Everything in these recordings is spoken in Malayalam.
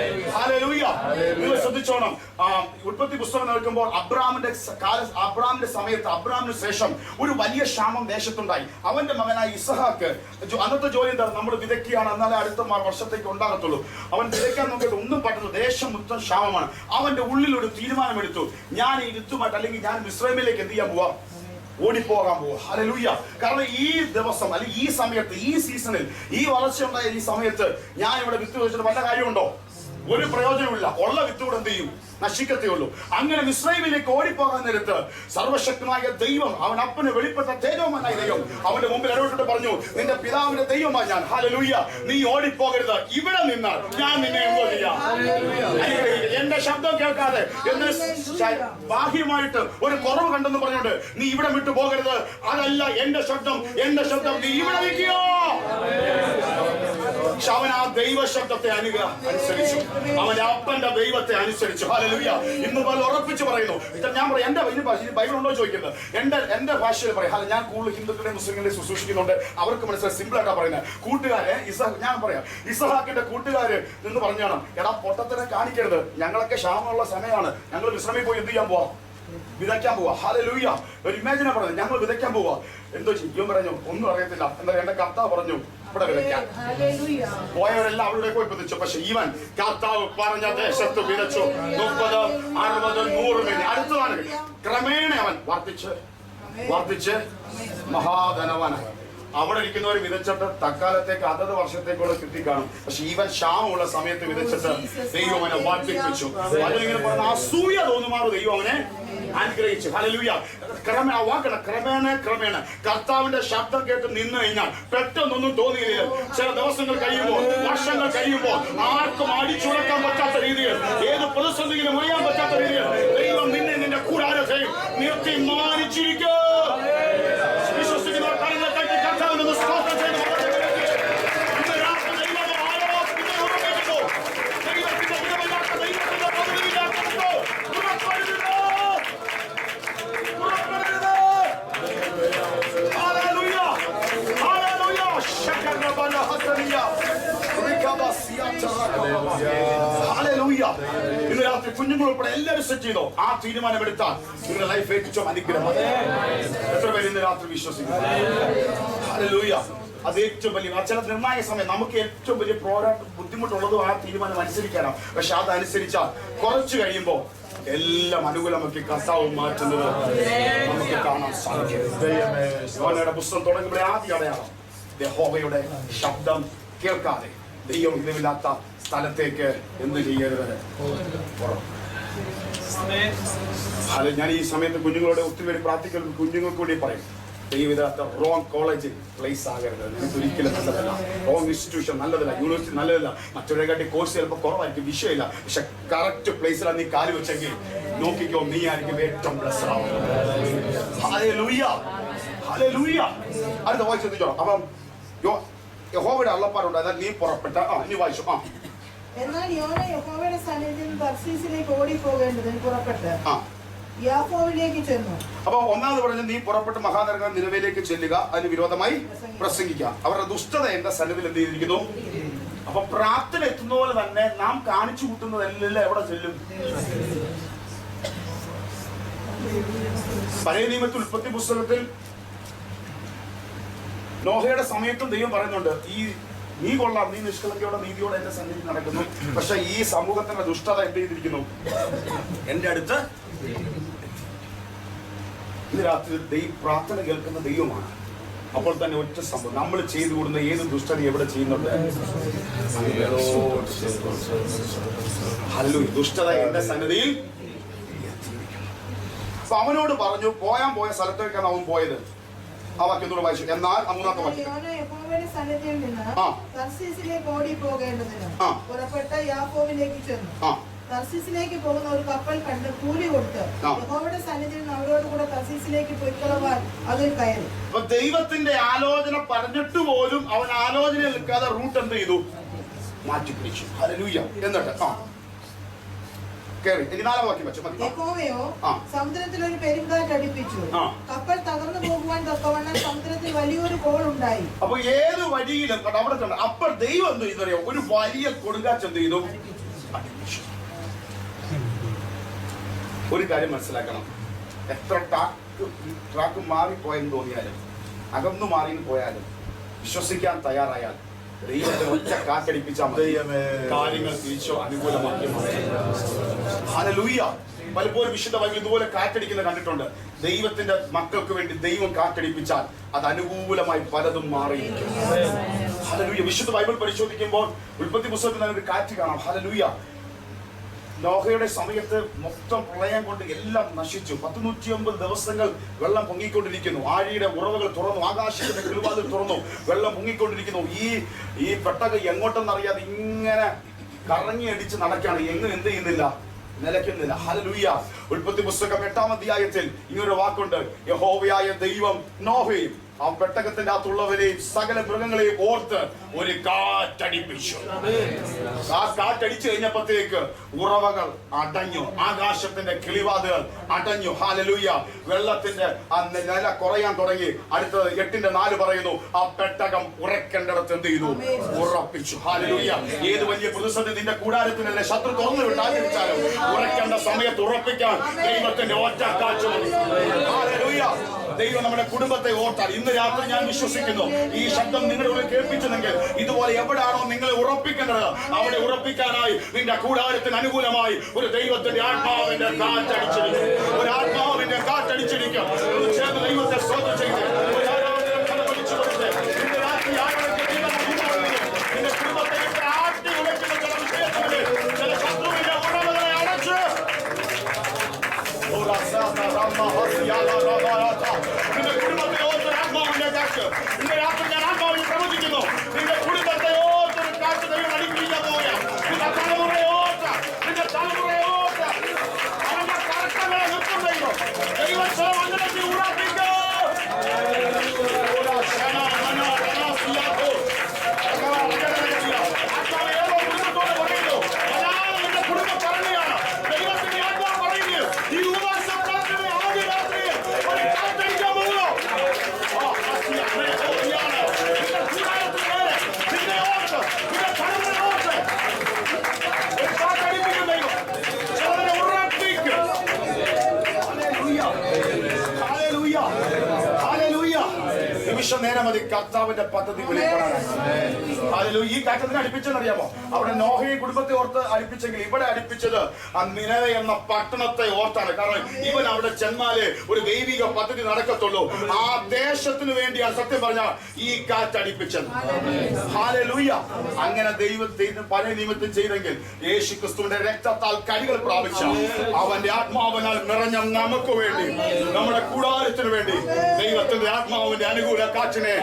നിങ്ങൾ ശ്രദ്ധിച്ചോണം. ഉൽപ്പത്തി പുസ്തകം നോക്കുമ്പോൾ അബ്രാമിന്റെ സമയത്ത്, അബ്രാമിന് ശേഷം ഒരു വലിയ ക്ഷാമം ദേശത്തുണ്ടായി. അവന്റെ മകനായ ഇസഹാക്ക്, അന്നത്തെ ജോലി എന്താ? നമ്മൾ വിതയ്ക്കുകയാണ്, എന്നാലേ അടുത്ത വർഷത്തേക്ക് ഉണ്ടാകത്തുള്ളൂ. അവൻ വിതയ്ക്കാൻ നോക്കിയിട്ട് ഒന്നും പറ്റുന്നു, ദേശം മൊത്തം ക്ഷാമമാണ്. അവന്റെ ഉള്ളിൽ ഒരു തീരുമാനമെടുത്തു, ഞാൻ ഈ ഋതുമായിട്ട് അല്ലെങ്കിൽ ഞാൻ മിസ്രൈമിലേക്ക് എന്ത് ചെയ്യാൻ പോവാ? ഓടിപ്പോകാൻ പോവാ. ഹല്ലേലൂയ. കാരണം ഈ ദിവസം അല്ലെങ്കിൽ ഈ സമയത്ത്, ഈ സീസണിൽ, ഈ വളർച്ച ഉണ്ടായ ഈ സമയത്ത് ഞാൻ ഇവിടെ വിത്ത് വെച്ചിട്ട് വല്ല കാര്യമുണ്ടോ? ഒരു പ്രയോജനമില്ല. ഉള്ള വിത്ത് കൂടെ എന്ത് ചെയ്യും? നശിക്കത്തേ ഉള്ളൂ. അങ്ങനെ മിസ്രൈമിലേക്ക് ഓടിപ്പോകാൻ നേരത്ത് സർവശക്തനായ ദൈവം, അവൻ അപ്പന് വെളിപ്പെട്ട തേജോമനായ ദൈവം അവന്റെ മുമ്പിൽ ഇടപെട്ടിട്ട് പറഞ്ഞു, നിന്റെ പിതാവിന്റെ ദൈവമാണ് ഞാൻ. ഹല്ലേലൂയ. നീ ഓടിപ്പോകരുത്, ഇവിടെ നിന്നാൽ ഞാൻ നിന്നെ എന്തോ ചെയ്യാം? എന്റെ ശബ്ദം കേൾക്കാതെ എന്ന് ബാഹ്യമായിട്ട് ഒരു കുറവ് കണ്ടെന്ന് പറഞ്ഞുകൊണ്ട് നീ ഇവിടെ വിട്ടു പോകരുത്. അതല്ല എന്റെ ശബ്ദം, എന്റെ ശബ്ദം, നീ ഇവിടെ നിൽക്കുകയോ. അവൻ ആ ദൈവ ശബ്ദത്തെ അനുസരിച്ചു, അവന്റെ അപ്പന്റെ ദൈവത്തെ അനുസരിച്ചു. ഹല്ലേലൂയ. ഇന്ന് പോലെ ഉറപ്പിച്ച് പറയുന്നു. ഞാൻ പറയാം, എന്റെ ബൈബിൾ ഉണ്ടോ ചോദിക്കുന്നത്? എന്റെ ഭാഷയിൽ പറയാം. ഞാൻ കൂടുതൽ ഹിന്ദുക്കളെ മുസ്ലിങ്ങളെ ശുശ്രൂഷിക്കുന്നുണ്ട്, അവർക്ക് മനസ്സിലായി സിമ്പിൾ ആയിട്ടാ പറയുന്നത്. കൂട്ടുകാരെ ഞാൻ പറയാം, ഇസഹാക്കിന്റെ കൂട്ടുകാര് എന്ന് പറഞ്ഞാണ്, എടാ പൊട്ടത്തിനെ കാണിക്കരുത്, ഞങ്ങളൊക്കെ ക്ഷാമമുള്ള സമയമാണ്, ഞങ്ങൾ വിശ്രമി പോയി എന്ത് ചെയ്യാൻ പോവാ? വിതയ്ക്കാൻ പോവാ. ഹല്ലേലൂയ. ഒരു ഇമാജിനാ പറഞ്ഞത്, ഞങ്ങൾ വിതയ്ക്കാൻ പോവാ. എന്തോ ചെയ്യും പറഞ്ഞു, ഒന്നും അറിയത്തില്ല. എന്താ എന്റെ കർത്താവ് പറഞ്ഞു ഇവിടെ വിതയ്ക്കാൻ. പോയവരെല്ലാം അവിടെ പോയി വിതച്ചു. പക്ഷെ ഇവൻ കർത്താവ് പറഞ്ഞ ദേശത്ത് വിതച്ചു. 30, 60, 100 മില്ലി. അടുത്തതാണ്. ക്രമേണ അവൻ വർദ്ധിച്ച് മഹാധനവാനായി. അവിടെ ഇരിക്കുന്നവർ വിതച്ചിട്ട് തക്കാലത്തേക്ക് അതത് വർഷത്തേക്കുള്ള കിട്ടിക്കാണും. പക്ഷെ ഇവൻ ക്ഷാമമുള്ള സമയത്ത് വിതച്ചിട്ട് ദൈവം അവനെ വർദ്ധിപ്പിച്ചു. അതിലിങ്ങനെ പറഞ്ഞ അസൂയ തോന്നുമാറും ദൈവം അവനെ അനുഗ്രഹിച്ചു. ഹല്ലേലൂയ. ക്രമേണ കർത്താവിന്റെ ശബ്ദം കേട്ട് നിന്ന് കഴിഞ്ഞാൽ പെട്ടെന്നൊന്നും തോന്നിയില്ല. ചില ദിവസങ്ങൾ കഴിയുമ്പോൾ, വർഷങ്ങൾ കഴിയുമ്പോൾ ആർക്കും അടിച്ചുടക്കാൻ പറ്റാത്ത രീതിയിൽ, ഏത് പ്രതിസന്ധിയിലും ഒഴിയാൻ പറ്റാത്ത രീതിയിൽ ദൈവം നിന്നെ നിന്റെ കൂടാരത്തെയും നിർത്തി മാനിച്ചിരിക്കും. വിശ്വസിക്കുന്നവർ കരങ്ങൾ തട്ടി കർത്താവിനൊന്ന് സ്തോത്രം ചെയ്ത് ഇന്ന് രാത്രി കുഞ്ഞുങ്ങൾ ഉൾപ്പെടെ എല്ലാവരും സെറ്റ് ചെയ്തോ. ആ തീരുമാനമെടുത്താൽ നിങ്ങളുടെ ലൈഫ് ഏറ്റവും അനുഗ്രഹം. എത്ര പേര് ഇന്ന് രാത്രി വിശ്വസിക്കുന്നു? ഹല്ലേലൂയ. അത് ഏറ്റവും വലിയ ചില നിർണായക സമയം നമുക്ക് ഏറ്റവും വലിയ ബുദ്ധിമുട്ടുള്ളതും ആ തീരുമാനം അനുസരിക്കാനാണ്. പക്ഷെ അതനുസരിച്ചാൽ കുറച്ച് കഴിയുമ്പോൾ എല്ലാം അനുകൂലമാക്കി കർത്താവ് മാറ്റുന്നത് നമുക്ക് കാണാൻ സാധിക്കും. യോനയുടെ പുസ്തകം തുടങ്ങുമ്പോൾ ആദ്യ അടയാളം യഹോവയുടെ ശബ്ദം കേൾക്കാതെ ദൈവം ഇതുമില്ലാത്ത സ്ഥലത്തേക്ക് എന്ത് ചെയ്യരുത്. ഞാൻ ഈ സമയത്ത് കുഞ്ഞുങ്ങളോട് ഒത്തിരി പേര് പ്രാർത്ഥിക്കുന്ന കുഞ്ഞുങ്ങൾക്ക് കൂടി പറയും, ദൈവമില്ലാത്ത റോങ് കോളേജിൽ പ്ലേസ് ആകരുത്. നിങ്ങൾക്ക് ഒരിക്കലും നല്ലതല്ല. റോങ് ഇൻസ്റ്റിറ്റ്യൂഷൻ നല്ലതല്ല, യൂണിവേഴ്സിറ്റി നല്ലതല്ല. മറ്റൊരുകാട്ടി കോഴ്സ് ചിലപ്പോൾ കുറവായിരിക്കും, വിഷയമില്ല. പക്ഷെ കറക്റ്റ് പ്ലേസിലാണ് നീ കാല് വെച്ചെങ്കിൽ നോക്കിക്കോ, നീ ആയിരിക്കും ഏറ്റവും ബ്ലെസ്ഡ് ആവുന്നത്. ഹല്ലേലൂയ. ഹല്ലേലൂയ. അടുത്ത വായിച്ച് ശ്രദ്ധിച്ചോ. അപ്പം യഹോവയുടെ അള്ളപ്പാടുണ്ട്, അതായത് നീ പുറപ്പെട്ട നീ വായിച്ചു. എന്നാൽ യോന യഹോവയുടെ സന്നിധിയിൽ നിന്ന് തർശീസിലേക്ക് ഓടിപ്പോകേണ്ടതിന് പുറപ്പെട്ട് യാഫോവിലേക്ക് ചെന്നു. അപ്പൊ ഒന്നാമത് പറഞ്ഞു, നീ പുറപ്പെട്ട് മഹാനഗരം നിനവയിലേക്ക് ചെല്ലുക, അതിന് വിരോധമായി പ്രസംഗിക്കുക. അവരുടെ ദുഷ്ടത എന്റെ സന്നിധിയിൽ എന്ത് ചെയ്തിരിക്കുന്നു. അപ്പൊ പ്രാർത്ഥന എത്തുന്ന പോലെ തന്നെ നാം കാണിച്ചു കൂട്ടുന്നതെല്ലാം എവിടെ ചെല്ലും? പഴയ നിയമത്തിൽ ഉൽപ്പത്തി പുസ്തകത്തിൽ നോഹയുടെ സമയത്തും ദൈവം പറയുന്നുണ്ട്, നീ കൊള്ളാം, നീ നിഷ്കളങ്കയോടെ നീതിയോടെ എന്റെ സന്നിധി നടക്കുന്നു. പക്ഷെ ഈ സമൂഹത്തിന്റെ ദുഷ്ടത എന്ത് ചെയ്തിരിക്കുന്നു? എന്റെ അടുത്ത് ഇന്ന് രാത്രി പ്രാർത്ഥന കേൾക്കുന്ന ദൈവമാണ്. അപ്പോൾ തന്നെ ഒറ്റ സംഭവം, നമ്മൾ ചെയ്തു കൂടുന്ന ഏത് ദുഷ്ടത എവിടെ ചെയ്യുന്നുണ്ട്? ദുഷ്ടത എന്റെ സന്നിധിയിൽ. അപ്പൊ അവനോട് പറഞ്ഞു, പോയ സ്ഥലത്തേക്കാണ് അവൻ പോയത്. ആ വാക്യത്തോട് വായിച്ചു. എന്നാൽ മൂന്നാമത്തെ വാക്യം, യഹോവയുടെ സന്നിധിയിൽ നിന്ന് തർശീസിലേക്ക് ഓടിപ്പോകേണ്ടതിന് പുറപ്പെട്ട് യാഫോവിലേക്ക് ചെന്നു. തർശീസിലേക്ക് പോകുന്ന ഒരു കപ്പൽ കണ്ട് കൂലി കൊടുത്ത് യഹോവയുടെ സന്നിധിയിൽ നിന്ന് അവരോട് കൂടെ തർശീസിലേക്ക് പൊയ്ക്കളവാൻ അതിൽ കയറി. അപ്പൊ ദൈവത്തിന്റെ ആലോചന പറഞ്ഞിട്ട് പോലും അവൻ ആലോചന നിൽക്കാതെ റൂട്ട് എന്ത് ചെയ്തു? മാറ്റിപ്പിടിച്ചു. ഹല്ലേലൂയ. എന്നിട്ട് യഹോവയോ സമുദ്രത്തിൽ ഒരു പെരുങ്കാറ്റ് അടിപ്പിച്ചു. കപ്പൽ തകർന്നു പോകുവാൻ തക്കവണ്ണം സമുദ്രത്തിൽ വലിയൊരു കോൾ ഉണ്ടായി. അപ്പൊ ഏത് വഴിയിലും അവിടെ അപ്പോൾ ദൈവം എന്ത് ചെയ്തറിയോ? ഒരു വലിയ കൊടുങ്കാറ്റ് എന്ത് ചെയ്തു? അടുപ്പിച്ചു. ഒരു കാര്യം മനസ്സിലാക്കണം, എത്ര ട്രാക്ക് മാറിപ്പോയെന്ന് തോന്നിയാലും അകന്നു മാറിയെന്ന് പോയാലും വിശ്വസിക്കാൻ തയ്യാറായാൽ ദൈവത്തെ ഒറ്റ കാറ്റടിപ്പിച്ചാൽ മതി, കാര്യങ്ങൾ തിരിച്ചോ അനുകൂലമാക്കി മാറ്റി. ഹല്ലേലൂയ. പലപ്പോഴും വിശുദ്ധ ബൈബിൾ ഇതുപോലെ കാറ്റടിക്കുന്ന കണ്ടിട്ടുണ്ട്. ദൈവത്തിന്റെ മക്കൾക്ക് വേണ്ടി ദൈവം കാറ്റടിപ്പിച്ചാൽ അത് അനുകൂലമായി പലതും മാറിയിരിക്കും. ഹല്ലേലൂയ. വിശുദ്ധ ബൈബിൾ പരിശോധിക്കുമ്പോൾ ഉൽപ്പത്തി പുസ്തകത്തിൽ ഒരു കാറ്റ് കാണാം. ഹല്ലേലൂയ. നോഹയുടെ സമയത്ത് മൊത്തം പ്രളയം കൊണ്ട് എല്ലാം നശിച്ചു. 109 ദിവസങ്ങൾ വെള്ളം പൊങ്ങിക്കൊണ്ടിരിക്കുന്നു. ആഴിയുടെ ഉറവുകൾ തുറന്നു, ആകാശത്തിന്റെ കിളിവാതിൽ തുറന്നു, വെള്ളം പൊങ്ങിക്കൊണ്ടിരിക്കുന്നു. ഈ പെട്ടകം എങ്ങോട്ടെന്നറിയാതെ ഇങ്ങനെ കറങ്ങി അടിച്ച് നടക്കാണ്. എന്ത് ചെയ്യുന്നില്ല, നിലയ്ക്കുന്നില്ല. ഹല്ലേലൂയ. ഉൽപ്പത്തി പുസ്തകം 8-ാം അധ്യായത്തിൽ ഇങ്ങനൊരു വാക്കുണ്ട്, യഹോവയായ ദൈവം നോഹയും ആ പെട്ടകത്തിന്റെ അകത്തുള്ളവരെയും സകല മൃഗങ്ങളെയും ഓർത്ത് ഒരു കാറ്റടിപ്പിച്ചു. ആ കാറ്റടിച്ചു കഴിഞ്ഞപ്പോഴത്തേക്ക് ഉറവകൾ അടഞ്ഞു, ആകാശത്തിന്റെ കിളിവാതുകൾ അടഞ്ഞു. ഹല്ലേലൂയ. വെള്ളത്തിന്റെ ആ നില കുറയാൻ തുടങ്ങി. അടുത്തത് 8:4 പറയുന്നു, ആ പെട്ടകം ഉറക്കേണ്ടിടത്ത് എന്ത് ചെയ്തു, ഉറപ്പിച്ചു. ഹല്ലേലൂയ. ഏത് വലിയ പ്രതിസന്ധി നിന്റെ കൂടാരത്തിനെതിരെ ശത്രു തുറന്നു വിട്ടാലും ഉറക്കേണ്ട സമയത്ത് ഉറപ്പിക്കാൻ ദൈവത്തിന്റെ ഒറ്റ കാറ്റ് മതി. ഹല്ലേലൂയ. ദൈവം നമ്മുടെ കുടുംബത്തെ ഓർത്താൽ ഇന്ന് രാത്രി ഞാൻ വിശ്വസിക്കുന്നു, ഈ ശബ്ദം നിങ്ങളുടെ ഉള്ളിൽ കേൾപ്പിച്ചെങ്കിൽ ഇതുപോലെ എവിടെയാണോ നിങ്ങളെ ഉറപ്പിക്കേണ്ടത് അവിടെ ഉറപ്പിക്കാനായി നിന്റെ കൂടാരത്തിന് അനുകൂലമായി ഒരു ദൈവത്തിന്റെ ആത്മാവിന്റെ കാറ്റടിച്ചിരിക്കും. ഒരു ആത്മാവിന്റെ കാറ്റടിച്ചിരിക്കും. ചേർന്ന് ദൈവത്തെ സ്തോത്രം ചെയ്ത് ഒരു ആരാധന കലപിടിച്ചു കൊടുത്ത് നിന്റെ രാത്രി നിന്റെ കുടുംബത്തെ ആട്ടി ഉലയ്ക്കുന്ന ചില വിഷയത്തില് ചില ശത്രുവിന്റെ ഉറവുകളെ അടച്ച് നിന്റെ കുടുംബത്തെ ഓർത്തൊരു ആത്മാവിന്റെ കാറ്റ് ഇന്ന് രാത്രി ഞാൻ ആത്മാവിൽ പ്രവചിക്കുന്നു. നിന്റെ കുടുംബത്തെ ഓർത്തൊരു കാറ്റ് ദൈവം അടിപ്പിക്കാൻ പോവുക. നിന്റെ തലമുറയെ ഓർത്ത്, നിന്റെ തലമുറയെ ഓർത്ത് അവന്റെ കറക്കങ്ങളെ നിർത്തും ദൈവം. ദൈവത്തെ മണ്ഡലത്തിൽ ഉറപ്പിക്കോ. നേരം മതി കർത്താവിന്റെ പദ്ധതി വെളിപ്പെടാൻ. ഈ കാറ്റത്തിന് അടുപ്പിച്ചെന്നറിയാമോ? അവിടെ നോഹയെ കുടുംബത്തെ ഓർത്ത് അടുപ്പിച്ചെങ്കിൽ ഇവിടെ അടുപ്പിച്ചത് ആ നിനവെ എന്ന പട്ടണത്തെ ഓർത്താണ്. കാരണം ഇവൻ അവിടെ ചെന്നാലേ ഒരു ദൈവിക പദ്ധതി നടക്കത്തുള്ളൂ. ആ ദേശത്തിന് വേണ്ടിയാണ് സത്യം പറഞ്ഞ ഈ കാറ്റ് അടുപ്പിച്ചത്. ഹല്ലേലൂയ. അങ്ങനെ ദൈവത്തിന് പഴയ നിമിത്തം ചെയ്തെങ്കിൽ യേശു ക്രിസ്തുവിന്റെ രക്തത്താൽ കടികൾ പ്രാപിച്ച അവന്റെ ആത്മാവിനാൽ നിറഞ്ഞ നമുക്ക് വേണ്ടി, നമ്മുടെ കൂടാരത്തിന് വേണ്ടി ദൈവത്തിന്റെ ആത്മാവിന്റെ അനുകൂല കാറ്റിനെ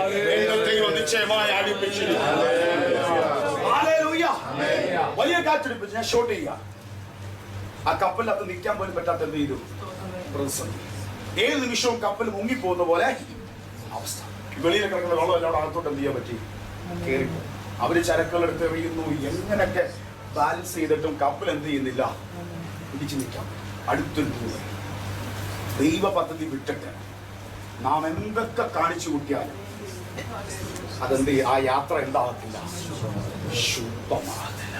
ദൈവം നിശ്ചയമായി അടുപ്പിച്ചിരിക്കും. വലിയ കാറ്റടിപ്പിച്ച് ഞാൻ ഷോട്ട് ചെയ്യാം. ആ കപ്പലിനകത്ത് നിൽക്കാൻ പോലും പറ്റാത്ത എന്ത് ചെയ്തു, പ്രതിസന്ധി. ഏത് നിമിഷവും കപ്പൽ മുങ്ങിപ്പോകുന്ന പോലെ അവസ്ഥ. വെളിയിൽ കിടക്കുന്ന വെള്ളം എല്ലാം അകത്തോട്ട് എന്ത് ചെയ്യാൻ പറ്റി, കയറി. അവര് ചരക്കുകളെടുത്ത് എറിയുന്നു. എങ്ങനെയൊക്കെ ബാലൻസ് ചെയ്തിട്ടും കപ്പൽ എന്ത് ചെയ്യുന്നില്ല, പിടിച്ചു നിൽക്കാം. അടുത്തൊരു ദൈവ പദ്ധതി വിട്ടിട്ട് നാം എന്തൊക്കെ കാണിച്ചു കൂട്ടിയാലും അതെന്ത് ആ യാത്ര എന്താകത്തില്ല, ശുഭമാകത്തില്ല.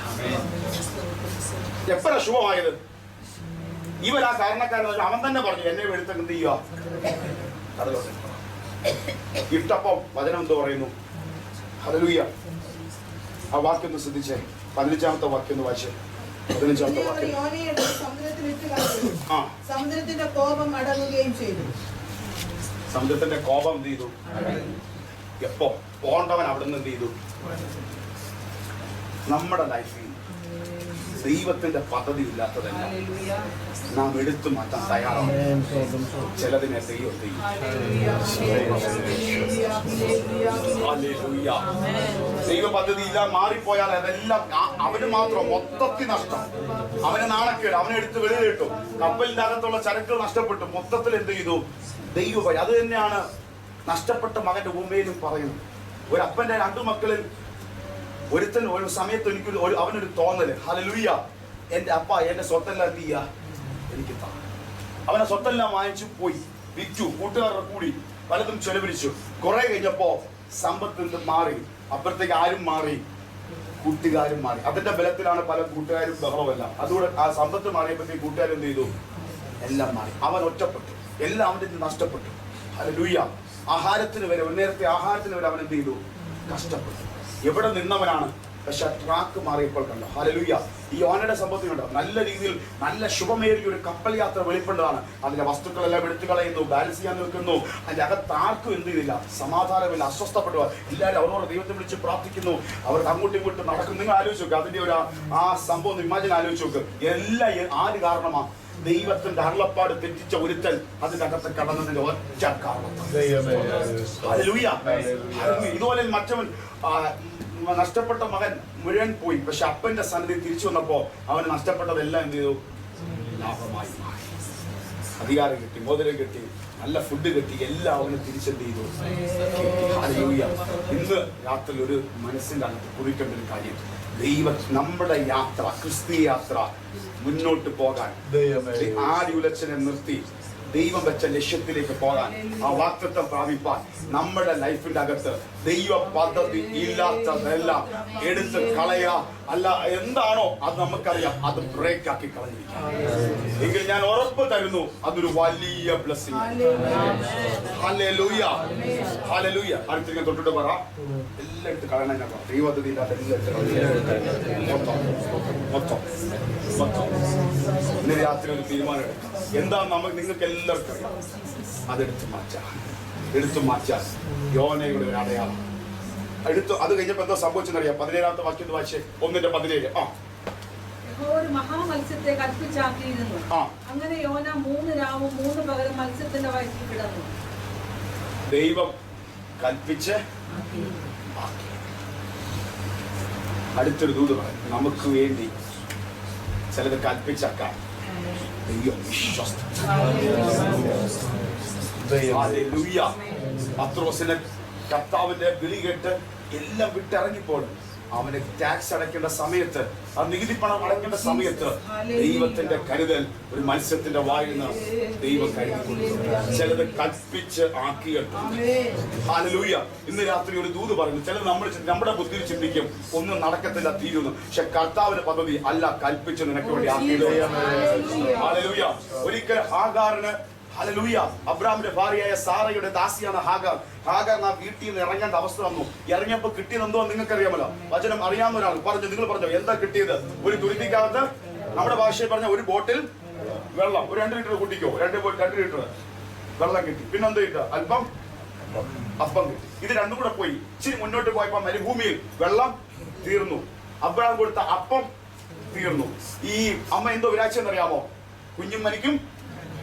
എപ്പോഴാ ശുഭമായത്? ഇവൻ ആ കാരണക്കാരൻ അവൻ തന്നെ പറഞ്ഞു, എന്നെ വെളുത്ത എന്ത് ചെയ്യുക, ഇട്ടപ്പം വചനം എന്തോ പറയുന്നു. ഹല്ലേലൂയ. ആ വാക്യം ഒന്ന് ശ്രദ്ധിച്ചേ. 15-ാമത്തെ വാക്യം ഒന്ന് വായിച്ചേ. 15-ാമത്തെ വാക്യം. സമുദ്രത്തിന്റെ കോപം അടങ്ങുകയും ചെയ്തു. സമുദ്രത്തിന്റെ കോപം എന്ത് ചെയ്തു? എപ്പോ പോണ്ടവൻ അവിടെ നിന്ന് എന്ത് ചെയ്തു? നമ്മുടെ ലൈഫിൽ ദൈവത്തിന്റെ പദ്ധതി ഇല്ലാത്തതല്ല നാം എടുത്തു മാറ്റാൻ തയ്യാറാണ്. ചിലതിനെ ദൈവം ചെയ്യും. ദൈവ പദ്ധതി ഇല്ല മാറിപ്പോയാൽ അതെല്ലാം അവന് മാത്രം മൊത്തത്തിൽ നഷ്ടം. അവന് നാണക്കേട്, അവനെ എടുത്ത് വെളിയിലിട്ടു. കപ്പലിന്റെ അകത്തുള്ള ചരക്കുകൾ നഷ്ടപ്പെട്ടു. മൊത്തത്തിൽ എന്ത് ചെയ്തു? ദൈവം. അത് തന്നെയാണ് നഷ്ടപ്പെട്ട മകന്റെ ഭൂമിയിലും പറയുന്നത്. ഒരു അപ്പന്റെ 2 മക്കളിൽ ഒരുത്തൻ ഒരു സമയത്ത് അവനൊരു തോന്നല്, ഹല്ലേലൂയ, എന്റെ അപ്പ എന്റെ സ്വത്തെല്ലാം എന്ത് ചെയ്യാ എനിക്ക് താ. അവനെ സ്വത്തെല്ലാം വാങ്ങിച്ചു പോയി, വിറ്റു, കൂട്ടുകാരുടെ കൂടി പലതും ചെലവഴിച്ചു. കുറെ കഴിഞ്ഞപ്പോ സമ്പത്ത് മാറി. അപ്പുറത്തേക്ക് ആരും മാറി, കൂട്ടുകാരും മാറി. അതിന്റെ ബലത്തിലാണ് പല കൂട്ടുകാരും ബഹളമല്ല. അതുകൂടെ ആ സമ്പത്ത് മാറിയപ്പോഴത്തേക്ക് കൂട്ടുകാരും എന്ത് ചെയ്തു? എല്ലാം മാറി. അവൻ ഒറ്റപ്പെട്ടു, എല്ലാം അവൻ്റെ നഷ്ടപ്പെട്ടു. ഹല്ലേലൂയ. ആഹാരത്തിന് വരെ, ഒരു നേരത്തെ ആഹാരത്തിന് വരെ അവൻ എന്ത് ചെയ്തു? കഷ്ടപ്പെട്ടു. എവിടെ നിന്നവനാണ്? പക്ഷെ ട്രാക്ക് മാറിയപ്പോൾ കണ്ടോ. ഹല്ലേലൂയ. ഈ യോനയുടെ സംഭവത്തിൽ കണ്ടോ, നല്ല രീതിയിൽ നല്ല ശുഭമേറിയ ഒരു കപ്പൽ യാത്ര വെളിപ്പെട്ടതാണ്. അതിന്റെ വസ്തുക്കളെല്ലാം എടുത്തു കളയുന്നു, ബാലൻസ് ചെയ്യാൻ നിൽക്കുന്നു. അതിന്റെ അകത്ത് ആർക്കും എന്ത് ചെയ്തില്ല? സമാധാനമില്ല, അസ്വസ്ഥപ്പെടുക. എല്ലാവരും അവരോട് ദൈവത്തെ വിളിച്ച് പ്രാർത്ഥിക്കുന്നു. അവർ അങ്ങോട്ടും ഇങ്ങോട്ടും നടക്കും. നിങ്ങൾ ആലോചിച്ച് നോക്കുക അതിന്റെ ഒരു ആ സംഭവം ഇമാജിൻ ആലോചിച്ച് നോക്ക്. എല്ലാം ആര് കാരണമാണ്? ദൈവത്തിന്റെ അരുളപ്പാട് തെറ്റിച്ച ഒരുത്തൻ അതിന്റെ അകത്ത് കടന്നതിന്റെ ഒറ്റ കാരണം. ഇതുപോലെ മറ്റവൻ നഷ്ടപ്പെട്ട മകൻ മുഴുവൻ പോയി. പക്ഷെ അപ്പന്റെ സന്നിധി തിരിച്ചു വന്നപ്പോ അവന് നഷ്ടപ്പെട്ടതെല്ലാം എന്ത് ചെയ്തു? ലാഭമായി മാറി. അധികാരം കിട്ടി, മോതിരം കിട്ടി, നല്ല ഫുഡ് കിട്ടി, എല്ലാം അവന് തിരിച്ചെന്ത് ചെയ്തു? ഹല്ലേലൂയ. ഇന്ന് രാത്രി ഒരു മനസ്സിന്റെ അകത്ത് കുറിക്കേണ്ട ഒരു കാര്യം, നമ്മുടെ യാത്ര, ക്രിസ്തീയ യാത്ര മുന്നോട്ട് പോകാൻ ആദ്യ ഉലച്ചനെ നിർത്തി ദൈവം വെച്ച ലക്ഷ്യത്തിലേക്ക് പോകാൻ, ആ വാഗ്ദത്തം പ്രാപിപ്പാൻ നമ്മുടെ ലൈഫിന്റെ അകത്ത് ദൈവ പദ്ധതി ഇല്ലാത്തതെല്ലാം എടുത്ത് കളയുക. അല്ല, എന്താണോ അത് നമുക്കറിയാം, അത് ബ്രേക്ക് ആക്കി കളഞ്ഞിരിക്കും. എങ്കിൽ ഞാൻ ഉറപ്പ് തരുന്നു, അതൊരു വലിയ ബ്ലെസ്സിംഗ്. Hallelujah, hallelujah. അടുത്തിരിക്കാൻ തൊട്ടിട്ട് പറ, എല്ലാം എടുത്ത് കളയണം. ഞാൻ ദൈവപദ്ധതി മൊത്തം ഇന്ന് രാത്രി ഒരു തീരുമാനം എടുക്കാം. എന്താ നിങ്ങൾക്ക് എല്ലാവർക്കും അറിയാം, അതെടുത്ത് മാറ്റാൻ യോനയുടെ ഒരു അടയാളം എടുത്തു. അത് കഴിഞ്ഞപ്പോ എന്താ സംഭവിച്ചെന്നറിയാം? 17-ാമത്തെ വാക്യം വായിച്ചേ, 1:17. ഒരു മഹാമത്സ്യത്തെ കൽപ്പിച്ചാക്കിയിരുന്നു. അങ്ങനെ യോന 3 രാവും 3 പകലും മത്സ്യത്തിന്റെ വയറ്റിൽ കിടന്നു. ദൈവം കൽപ്പിച്ച് അടുത്തൊരു ദൂത് പറയും, നമുക്ക് വേണ്ടി ചിലത് കൽപ്പിച്ചാക്കാൻ ദൈവം വിശ്വസ്തൻ. പത്രോസിനെ കർത്താവിന്റെ വിളി കേട്ട് എല്ലാം വിട്ടിറങ്ങിപ്പോൾ അവന് ടാക്സ് അടയ്ക്കേണ്ട സമയത്ത്, ആ നികുതി പണം അടയ്ക്കേണ്ട സമയത്ത് ദൈവത്തിന്റെ കരുതൽ ഒരു മത്സ്യത്തിന്റെ വായിൽ നിന്ന് ദൈവം കരുതി ചിലത് കൽപ്പിച്ച് ആക്കിയിട്ടുണ്ട്. ഹല്ലേലൂയ. ഇന്ന് രാത്രി ഒരു ദൂത് പറയുന്നു, ചിലത് നമ്മുടെ ബുദ്ധിയിൽ ചിന്തിക്കും ഒന്നും നടക്കത്തില്ല, തീരുന്നു. പക്ഷെ കർത്താവിന്റെ പദ്ധതി അല്ല, കൽപ്പിച്ച് നിനക്ക് വേണ്ടി ആക്കിയത്. ഹല്ലേലൂയ. ഒരിക്കൽ ഹാഗാറിന്, ഹല്ലേലൂയ, അബ്രാമിന്റെ ഭാര്യയായ സാറയുടെ ദാസിയാണ് ഹാഗാർ. ഹാഗാറിന് ആ വീട്ടിൽ നിന്ന് ഇറങ്ങേണ്ട അവസ്ഥ വന്നു. ഇറങ്ങിയപ്പോ കിട്ടിയത് എന്തോ നിങ്ങൾക്ക് അറിയാമല്ലോ. വചനം അറിയാവുന്ന ഒരാൾ പറഞ്ഞു, നിങ്ങൾ പറഞ്ഞോ എന്താ കിട്ടിയത്? ഒരു തുരുത്തിക്കകത്ത്, നമ്മുടെ ഭാഷയിൽ പറഞ്ഞ ഒരു ബോട്ടിൽ വെള്ളം, ഒരു 2 ലിറ്റർ കുട്ടിക്കോ, 2 ലിറ്റർ വെള്ളം കിട്ടി. പിന്നെന്ത് കിട്ടുക? അല്പം അപ്പം കിട്ടി. ഇത് രണ്ടും കൂടെ പോയി. ഇച്ചിരി മുന്നോട്ട് പോയപ്പോ മരുഭൂമിയിൽ വെള്ളം തീർന്നു. അബ്രാം കൊടുത്ത അപ്പം തീർന്നു. ഈ അമ്മ എന്തോ വിരാച്ചെന്നറിയാമോ? കുഞ്ഞും മരിക്കും,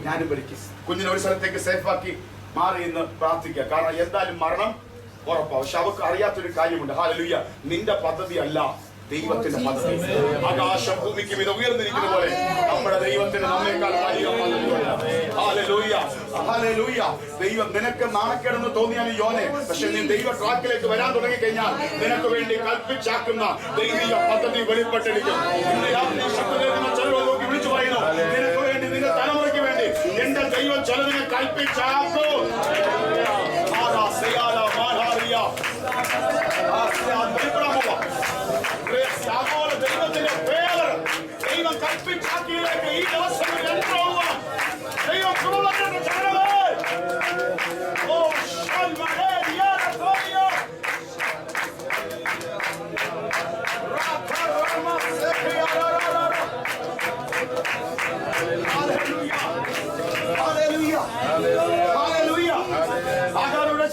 ഞാനും മരിക്കും. കുഞ്ഞിനെ ഒരു സ്ഥലത്തേക്ക് സേഫാക്കി മാറി എന്ന് പ്രാർത്ഥിക്കുക. കാരണം എന്തായാലും മരണം ഉറപ്പാണ്. പക്ഷെ അവർക്ക് അറിയാത്തൊരു കാര്യമുണ്ട്. ഹല്ലേലൂയ. നിന്റെ പദ്ധതി അല്ല, ദൈവത്തിന്റെ പദ്ധതി. ആകാശം ഭൂമിക്ക് ഇത് ഉയർന്നിരിക്കുന്ന പോലെ നമ്മുടെ ദൈവത്തിന് നമ്മേക്കാൾ വലിയ പദ്ധതിയുണ്ട്. Hallelujah, hallelujah. ദൈവം നിനക്ക് നാണക്കേടെന്ന് തോന്നിയാൽ യോനെ, പക്ഷെ നീ ദൈവ ട്രാക്കിലേക്ക് വരാൻ തുടങ്ങി കഴിഞ്ഞാൽ നിനക്ക് വേണ്ടി കൽപ്പിച്ചാക്കുന്ന ദൈവീയ പദ്ധതി വെളിപ്പെട്ടിരിക്കും. ഇന്ന് രാത്രി ശബ്ദം നോക്കി വിളിച്ചു പറയുന്നു, നിനക്ക് വേണ്ടി, നിന്റെ തലമുറയ്ക്ക് വേണ്ടി എന്റെ ദൈവം ചിലതിനെ കൽപ്പിച്ചാക്കും. ദൈവത്തിന്റെ പേര് ദൈവം കൽപ്പിച്ചാക്കിയിലേക്ക് ഈ ദിവസം ദൈവം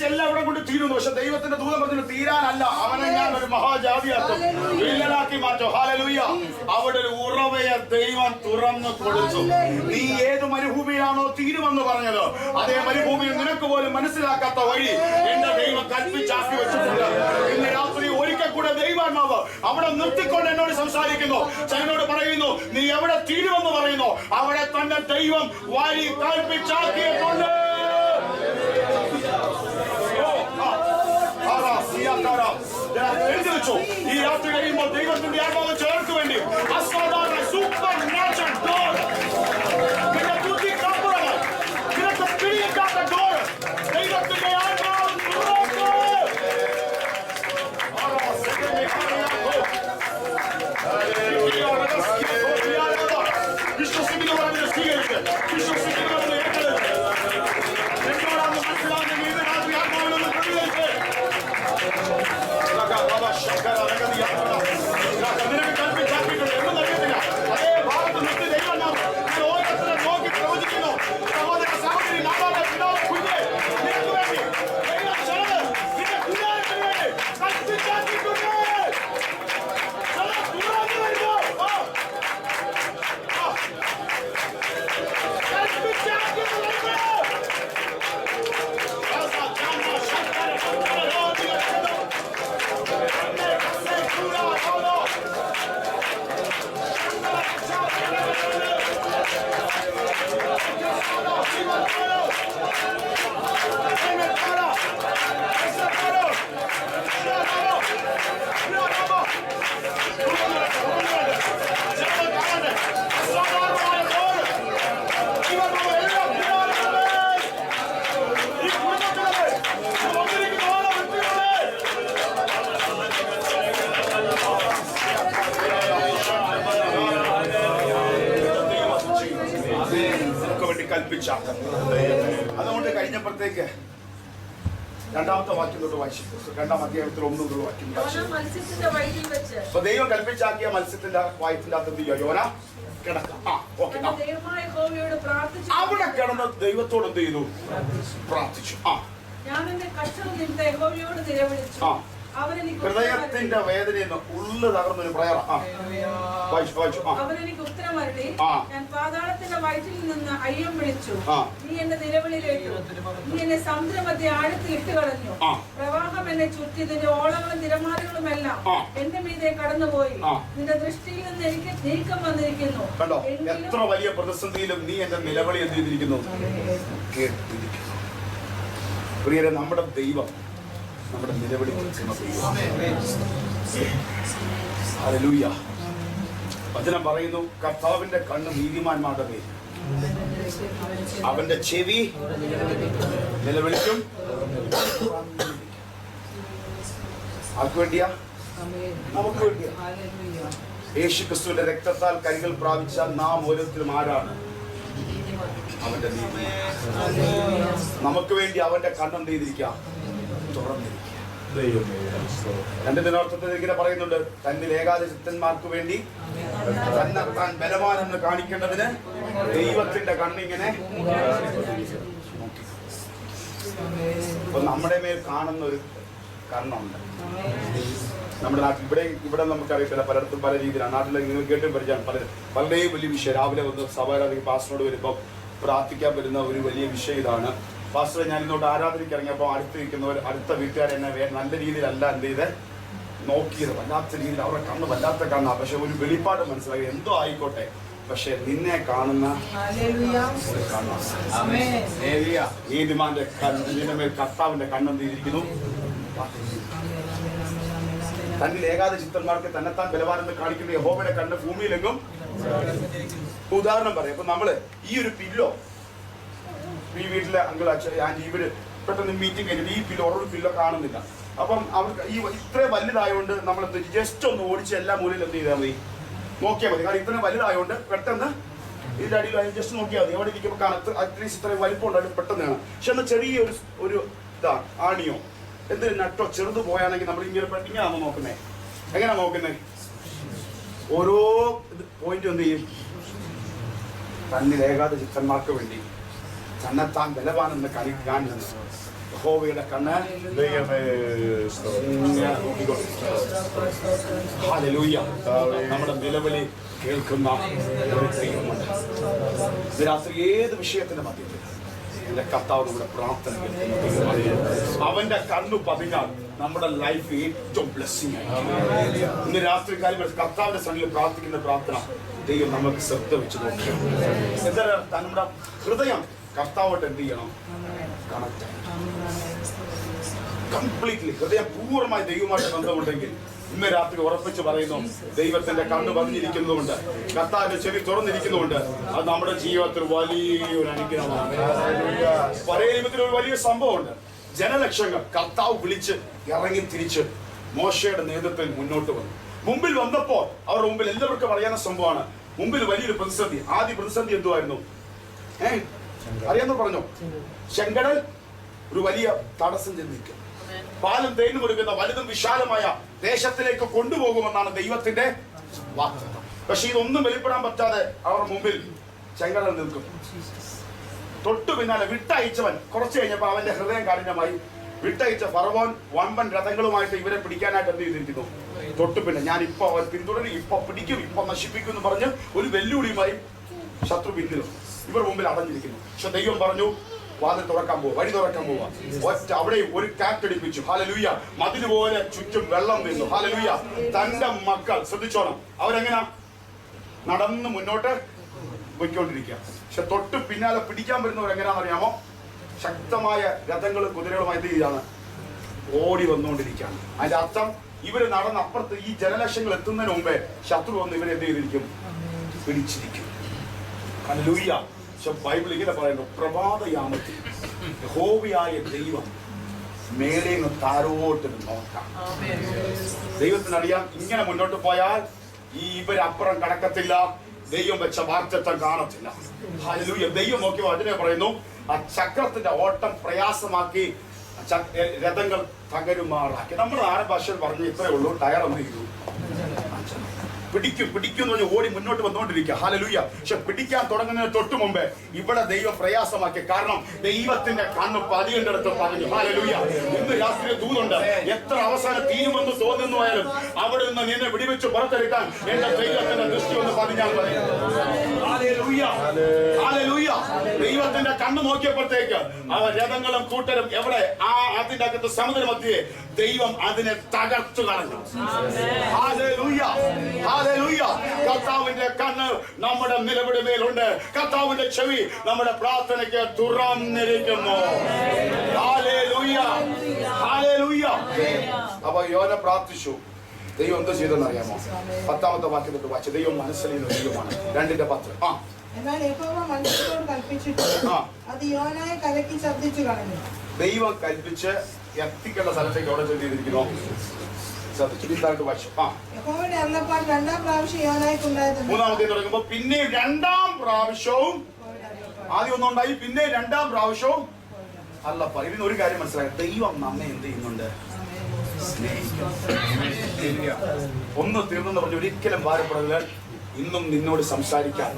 എല്ലാം ഇവിടെ കൊണ്ട് തീരുന്നു. പക്ഷെ ദൈവത്തിന്റെ ദൂതം പറഞ്ഞു തീരാനല്ല, അവനെ ഞാൻ ഒരു മഹാജാതിയാക്കും, വില്ലനാക്കി മാറ്റും. ഹല്ലേലൂയ. അവിടെ ഒരു ഉറവയെ ദൈവം തുറന്നു കൊടുത്തു. നീ ഏത് മരുഭൂമിയാണോ തീരുമെന്ന് പറഞ്ഞത്, അതേ മരുഭൂമിയിൽ നിനക്ക് പോലും മനസ്സിലാക്കാത്ത വഴി എന്റെ ദൈവം കൽപ്പിച്ചാക്കി വെച്ചിട്ടുണ്ട്. ഇന്ന് രാത്രി ഒരിക്കൽ കൂടെ ദൈവാത്മാവ് അവിടെ നിർത്തിക്കൊണ്ട് എന്നോട് സംസാരിക്കുന്നു. ചിലനോട് പറയുന്നു, നീ എവിടെ തീരുമെന്ന് പറയുന്നു, അവിടെ തന്നെ ദൈവം വഴി കൽപ്പിച്ചാക്കിയിട്ടുണ്ട്. എഴുതി വെച്ചു, ഈ രാത്രി കഴിയുമ്പോൾ ദൈവത്തിന്റെ ആത്മാവ് ചേർക്ക് വേണ്ടി അസാധാരണ സൂപ്പർ നാച്ചുറൽ ഡോർ, നിന്റെ ബുദ്ധിക്കപ്പുറം, നിനക്ക് പിടിയിട്ടാത്ത ഡോർ ദൈവത്തിന്റെ ആത്മാവ് തുറന്നു. കൽപ്പിച്ചാക്കുന്നു. അതുകൊണ്ട് കഴിഞ്ഞപ്പോഴത്തേക്ക് രണ്ടാമത്തെ വാക്യം തൊട്ട് വായിച്ചു. 2-ാം അധ്യായത്തിൽ 1 മുതൽ വാക്യം. അപ്പൊ ദൈവം കൽപ്പിച്ചാക്കിയ മത്സ്യത്തിന്റെ വയറ്റിന്റെ അകത്ത് എന്ത് ചെയ്യുക? യോന കിടക്കാം. അവിടെ കിടന്ന് ദൈവത്തോട് എന്ത് ചെയ്തു? പ്രാർത്ഥിച്ചു. ഹൃദയത്തിന്റെ വേദനയിൽ ഉള്ളു തകർന്നൊരു പ്രയർ. അവരെനിക്ക് ഉത്തരമരുളി, ഞാൻ പാതാളത്തിന്റെ വയറ്റിൽ നിന്ന് അയ്യം വിളിച്ചു. നീ എന്റെ നിലവിളി കേട്ടു. നീ എന്നെ സമുദ്രമധ്യ ആഴത്തിൽ ഇട്ട് കളഞ്ഞു. പ്രവാഹം എന്നെ ചുറ്റി, നിന്റെ ഓളങ്ങളും തിരമാലകളും എല്ലാം എന്റെ മീതെ കടന്നുപോയി. നിന്റെ ദൃഷ്ടിയിൽ നിന്ന് എനിക്ക് നീക്കം വന്നിരിക്കുന്നു. കണ്ടോ, എത്ര വലിയ പ്രതിസന്ധിയിലും നീ എന്റെ നിലവിളി എന്ത് ചെയ്തിരിക്കുന്നു? കേട്ടിരിക്കുന്നു. പ്രിയരെ, നമ്മുടെ ദൈവം നമ്മുടെ നിലവിളി കേൾക്കുന്ന ദൈവം. ഹല്ലേലൂയ. വചനം പറയുന്നു, കർത്താവിന്റെ കണ്ണ് നീതിമാന്മാരുടെ മേൽ, അവന്റെ ചെവി നിലവിളിക്കും. ആർക്ക് വേണ്ടിയാ? നമുക്ക് വേണ്ടിയാ. യേശു ക്രിസ്തുവിന്റെ രക്തത്താൽ കൈകൾ പ്രാപിച്ച നാം ഓരോരുത്തരും ആരാണ്? അവന്റെ നീതി. നമുക്ക് വേണ്ടി അവന്റെ കണ്ണെന്ത് ചെയ്തിരിക്കുക? തുറന്നിരിക്കുക. എന്റെ ദിനാർത്ഥത്തിൽ ഇങ്ങനെ പറയുന്നുണ്ട്, തന്നിൽ ഏകാദശിത്തന്മാർക്ക് വേണ്ടി താൻ ബലവാനെന്ന് കാണിക്കേണ്ടതിന് ദൈവത്തിന്റെ കണ്ണിങ്ങനെ. അപ്പൊ നമ്മുടെ മേൽ കാണുന്ന ഒരു കണ്ണുണ്ട്. നമ്മുടെ നാട്ടിൽ ഇവിടെ നമുക്കറിയത്തില്ല, പലയിടത്തും പല രീതിയിലാണ്. നാട്ടിൽ നിങ്ങൾ കേട്ടും പരിചയം പലരുടെയും വലിയ വിഷയം. രാവിലെ വന്ന് സഭയിലേക്ക് പാസ്റ്ററോട് വരുമ്പോൾ പ്രാർത്ഥിക്കാൻ വരുന്ന ഒരു വലിയ വിഷയം ഇതാണ്. പാസ്റ്റർ, ഞാൻ ഇന്നോട്ട് ആരാധനയ്ക്ക് ഇറങ്ങിയപ്പോൾ അടുത്തിരിക്കുന്നവർ, അടുത്ത വീട്ടുകാർ എന്നെ നല്ല രീതിയിലല്ല എന്ത് ചെയ്ത് നോക്കിയത്. വല്ലാത്ത രീതിയിൽ അവരുടെ കണ്ണ് വല്ലാത്ത കണ്ണാണ്. പക്ഷെ ഒരു വെളിപ്പാട് മനസ്സിലായി, എന്തോ ആയിക്കോട്ടെ, പക്ഷെ നിന്നെ കാണുന്ന ഒരു കണ്ണാണ്. നീതിമാന്റെ കണ്ണിന്റെ മേൽ കർത്താവിന്റെ കണ്ണെന്ത് ചെയ്തിരിക്കുന്നു? തന്നിൽ ഏകാദശിത്തന്മാർക്ക് തന്നെത്താൻ ബലവാനെന്ന് കാണിക്കുന്ന യഹോവയുടെ കണ്ണ് ഭൂമിയിലെങ്കും. ഉദാഹരണം പറയാം. ഇപ്പൊ നമ്മള് ഈ ഒരു പില്ലോ, ഈ വീട്ടിലെ അങ്കിൾ ആന്റി ഇവര് പെട്ടെന്ന് മീറ്റിംഗ് കഴിഞ്ഞിട്ട് ഈ പില്ലോ ഒരു പില്ലോ കാണുന്നില്ല. അപ്പം അവർക്ക് ഈ ഇത്രയും വലുതായതുകൊണ്ട് നമ്മൾ ജസ്റ്റ് ഒന്ന് ഓടിച്ച് എല്ലാ മൂലയിലും എന്ത് ചെയ്താൽ മതി? നോക്കിയാൽ മതി. കാരണം ഇത്രയും വലുതായതുകൊണ്ട് പെട്ടെന്ന് ഇതിന്റെ അടിയിൽ ജസ്റ്റ് നോക്കിയാൽ മതി. എവിടെ ഇരിക്കുമ്പോൾ കാണത്ത് അറ്റ്ലീസ്റ്റ് ഇത്രയും വലിപ്പം ഉണ്ടായിട്ട് പെട്ടെന്നാണ്. പക്ഷെ എന്നാൽ ചെറിയ ഒരു ഇതാ ആണിയോ എന്തൊരു നട്ടോ ചെറുത് പോയാണെങ്കിൽ നമ്മൾ ഇങ്ങനെയാണോ നോക്കുന്നത്? എങ്ങനെയാ നോക്കുന്നത്? ഓരോ പോയിന്റ് എന്ത് ചെയ്യും? തന്നിൽ ഏകാദശിത്തന്മാർക്ക് വേണ്ടി തന്നെത്താൻ ബലവാനെന്ന് കാണിക്കുന്നു യഹോവയുടെ കണ്ണ്. ഹല്ലേലൂയ. നമ്മുടെ നിലവിളി കേൾക്കുന്ന ഒരു ദൈവമുണ്ട്. രാത്രി ഏത് വിഷയത്തിന്റെ മധ്യത്തിൽ എന്റെ കർത്താവ് നമ്മുടെ പ്രാർത്ഥന കേൾക്കുന്ന അവന്റെ കണ്ണു പതിഞ്ഞാൽ നമ്മുടെ ലൈഫ് ഏറ്റവും ബ്ലെസ്സിംഗ് ആയി. ഇന്ന് രാത്രി കാര്യം കർത്താവിന്റെ സന്നിധിയിൽ പ്രാർത്ഥിക്കുന്ന പ്രാർത്ഥന ദൈവം നമുക്ക് ശ്രദ്ധ വെച്ച് നോക്കി. എന്താ നമ്മുടെ ഹൃദയം കർത്താവോട്ട് എന്ത് ചെയ്യണം? Connect completely. ഹൃദയം പൂർണ്ണമായി ദൈവമായിട്ട് ബന്ധമുണ്ടെങ്കിൽ ഇന്ന് രാത്രി ഉറപ്പിച്ച് പറയുന്നു, ദൈവത്തിന്റെ കണ്ണ് പതിഞ്ഞിരിക്കുന്നതുകൊണ്ട്, കർത്താവിന്റെ ചെവി തുറന്നിരിക്കുന്നതുകൊണ്ട് അത് നമ്മുടെ ജീവിതത്തിൽ വലിയൊരു അനുഗ്രഹമാണ്. പഴയ നിയമത്തിൽ ഒരു വലിയ സംഭവമുണ്ട്. ജനലക്ഷങ്ങൾ കർത്താവ് വിളിച്ച് ഇറങ്ങി തിരിച്ച് മോശയുടെ നേതൃത്വത്തിൽ മുന്നോട്ട് വന്നു. മുമ്പിൽ വന്നപ്പോൾ അവരുടെ മുമ്പിൽ എല്ലാവർക്കും അറിയാവുന്ന സംഭവമാണ്. മുമ്പിൽ വലിയൊരു പ്രതിസന്ധി. ആദ്യ പ്രതിസന്ധി എന്തുവായിരുന്നു? അറിയാന്ന് പറഞ്ഞോ? ചെങ്കടൽ ഒരു വലിയ തടസ്സം ചെന്നിരിക്കും. പാലും തേനും ഒരുക്കുന്ന വലുതും വിശാലമായ ദേശത്തിലേക്ക് കൊണ്ടുപോകുമെന്നാണ് ദൈവത്തിന്റെ വാഗ്ദത്തം. പക്ഷെ ഇതൊന്നും വെളിപ്പെടാൻ പറ്റാതെ അവരുടെ മുമ്പിൽ ചെങ്കടൽ നിൽക്കും. തൊട്ടു പിന്നാലെ വിട്ടയച്ചവൻ കുറച്ച് കഴിഞ്ഞപ്പോൾ അവന്റെ ഹൃദയം കാഠിന്യമായി. വിട്ടയച്ച ഫറവോൻ വമ്പൻ രഥങ്ങളുമായിട്ട് ഇവരെ പിടിക്കാനായിട്ട് എന്ത് ചെയ്തിരിക്കുന്നു? തൊട്ടു പിന്നെ ഞാൻ ഇപ്പൊ അവർ പിന്തുടരും, ഇപ്പൊ പിടിക്കും, ഇപ്പൊ നശിപ്പിക്കും എന്ന് പറഞ്ഞ് ഒരു വെല്ലുവിളിയുമായി ശത്രു പിന്നിലും ഇവർ മുമ്പിൽ അടഞ്ഞിരിക്കുന്നു. പക്ഷെ ദൈവം പറഞ്ഞു, വാതിൽ തുറക്കാൻ പോവാ, വഴി തുറക്കാൻ പോവാ. ഒറ്റ അവിടെ ഒരു കാറ്റടിപ്പിച്ചു. ഹല്ലേലൂയ. മതില് പോലെ ചുറ്റും വെള്ളം നിന്നു. ഹല്ലേലൂയ. തന്റെ മക്കൾ ശ്രദ്ധിച്ചോണം, അവരെങ്ങനെ നടന്ന് മുന്നോട്ട് പോയിക്കൊണ്ടിരിക്കുക. പക്ഷെ തൊട്ട് പിന്നാലെ പിടിക്കാൻ വരുന്നവർ എങ്ങനെയാണെന്നറിയാമോ? ശക്തമായ രഥങ്ങളും കുതിരകളുമായി തീരാണ് ഓടി വന്നുകൊണ്ടിരിക്കുകയാണ്. അതിന്റെ അർത്ഥം ഇവര് നടന്ന് അപ്പുറത്ത് ഈ ജനലക്ഷങ്ങൾ എത്തുന്നതിന് മുമ്പേ ശത്രു വന്ന് ഇവരെ എന്ത് ചെയ്തിരിക്കും? പിടിച്ചിരിക്കും. ഹല്ലേലൂയ. പക്ഷെ ബൈബിൾ ഇങ്ങനെ പറയുന്നു, പ്രഭാതയാമത്തിൽ യഹോവയായ ദൈവം മേലെ നിന്ന് താരോട്ട് നോക്കാം. ദൈവത്തിനറിയാം, ഇങ്ങനെ മുന്നോട്ട് പോയാൽ ഈ ഇവരപ്പുറം കടക്കത്തില്ല, ദൈവം വെച്ച വാഗ്ദത്തം കാണത്തില്ല. ഹല്ലേലൂയ. ദൈവം നോക്കിയോ അതിനെ പറയുന്നു, ആ ചക്രത്തിന്റെ ഓട്ടം പ്രയാസമാക്കി രഥങ്ങൾ തകരുമാറാക്കി. നമ്മൾ ആരുടെ ഭാഷയിൽ പറഞ്ഞു ഇത്രയേ ഉള്ളൂ, ടയർ ഒന്ന് ചെയ്തു പിടിക്കും എന്ന് പറഞ്ഞ് ഓടി മുന്നോട്ട് വന്നുകൊണ്ടിരിക്കുക. ഹല്ലേലൂയ. പക്ഷെ പിടിക്കാൻ തുടങ്ങുന്നതിന് തൊട്ട് മുമ്പേ ഇവിടെ ദൈവം പ്രയാസമാക്കി. കാരണം ദൈവത്തിന്റെ കണ്ണ് പതിയുന്നിടത്ത് പറഞ്ഞു. ഹല്ലേലൂയ. ഇന്ന് രാത്രി ദൂതുണ്ട്. എത്ര അവസാനം തീരുമെന്ന് തോന്നുന്നുവായാലും അവിടെ നിന്ന് നിന്നെ വിടിവെച്ച് പുറത്തെടുക്കാൻ എന്റെ ദൈവത്തിന്റെ ദൃഷ്ടി ഒന്ന് പതിഞ്ഞാൽ മതി. ഹല്ലേലൂയ. ഹല്ലേലൂയ. ദൈവത്തിന്റെ കണ്ണ് നോക്കിയപ്പോഴത്തേക്ക് അവ രഥങ്ങളും കൂട്ടരും എവിടെ അതിന്റെ അകത്ത് സമുദ്രമധ്യേ ദൈവം അതിനെ തകർത്തു കളഞ്ഞു. ഹല്ലേലൂയ. ഹല്ലേലൂയ. കർത്താവിന്റെ കണ്ണ് നമ്മുടെ നിലവിളി മേലുണ്ട്. കർത്താവിന്റെ ചെവി നമ്മുടെ പ്രാർത്ഥനയ്ക്ക് തുറന്നിരിക്കുന്നു. ഹല്ലേലൂയ. ഹല്ലേലൂയ. അപ്പൊ യോന പ്രാർത്ഥിച്ചു. ദൈവം എന്ത് ചെയ്തെന്ന് അറിയാമോ? 10ാമത്തെ വാക്യത്തിൽ വായിച്ചു. ദൈവം മനസ്സിലാക്കുന്ന ദൈവമാണ്. 2:10. എന്നാൽ യഹോവ മനുഷ്യരോട് കൽപ്പിച്ചിട്ട് അത് യോനായെ കലക്കി ഛർദ്ദിച്ചു കളഞ്ഞു. ദൈവം കൽപ്പിച്ച് എത്തിക്കേണ്ട സ്ഥലത്തേക്ക് അവിടെ ചെല്ലിയിരിക്കുന്നു. യഹോവയുടെ അരുളപ്പാട് 2ാം പ്രാവശ്യം യോനായ്ക്കുണ്ടായത്. 3ാമത്തെ തുടങ്ങുമ്പോ പിന്നെ 2ാം പ്രാവശ്യവും, ആദ്യം ഒന്നുണ്ടായി, പിന്നെ 2ാം പ്രാവശ്യവും അല്ലപ്പാട്. ഇതിന് ഒരു കാര്യം മനസ്സിലായി, ദൈവം നമ്മെ എന്ത് ചെയ്യുന്നുണ്ട്? ഒന്ന് തീർന്നെന്ന് പറഞ്ഞ് ഒരിക്കലും ഭാരപ്പെടരുത്. ഇന്നും നിന്നോട് സംസാരിക്കാൻ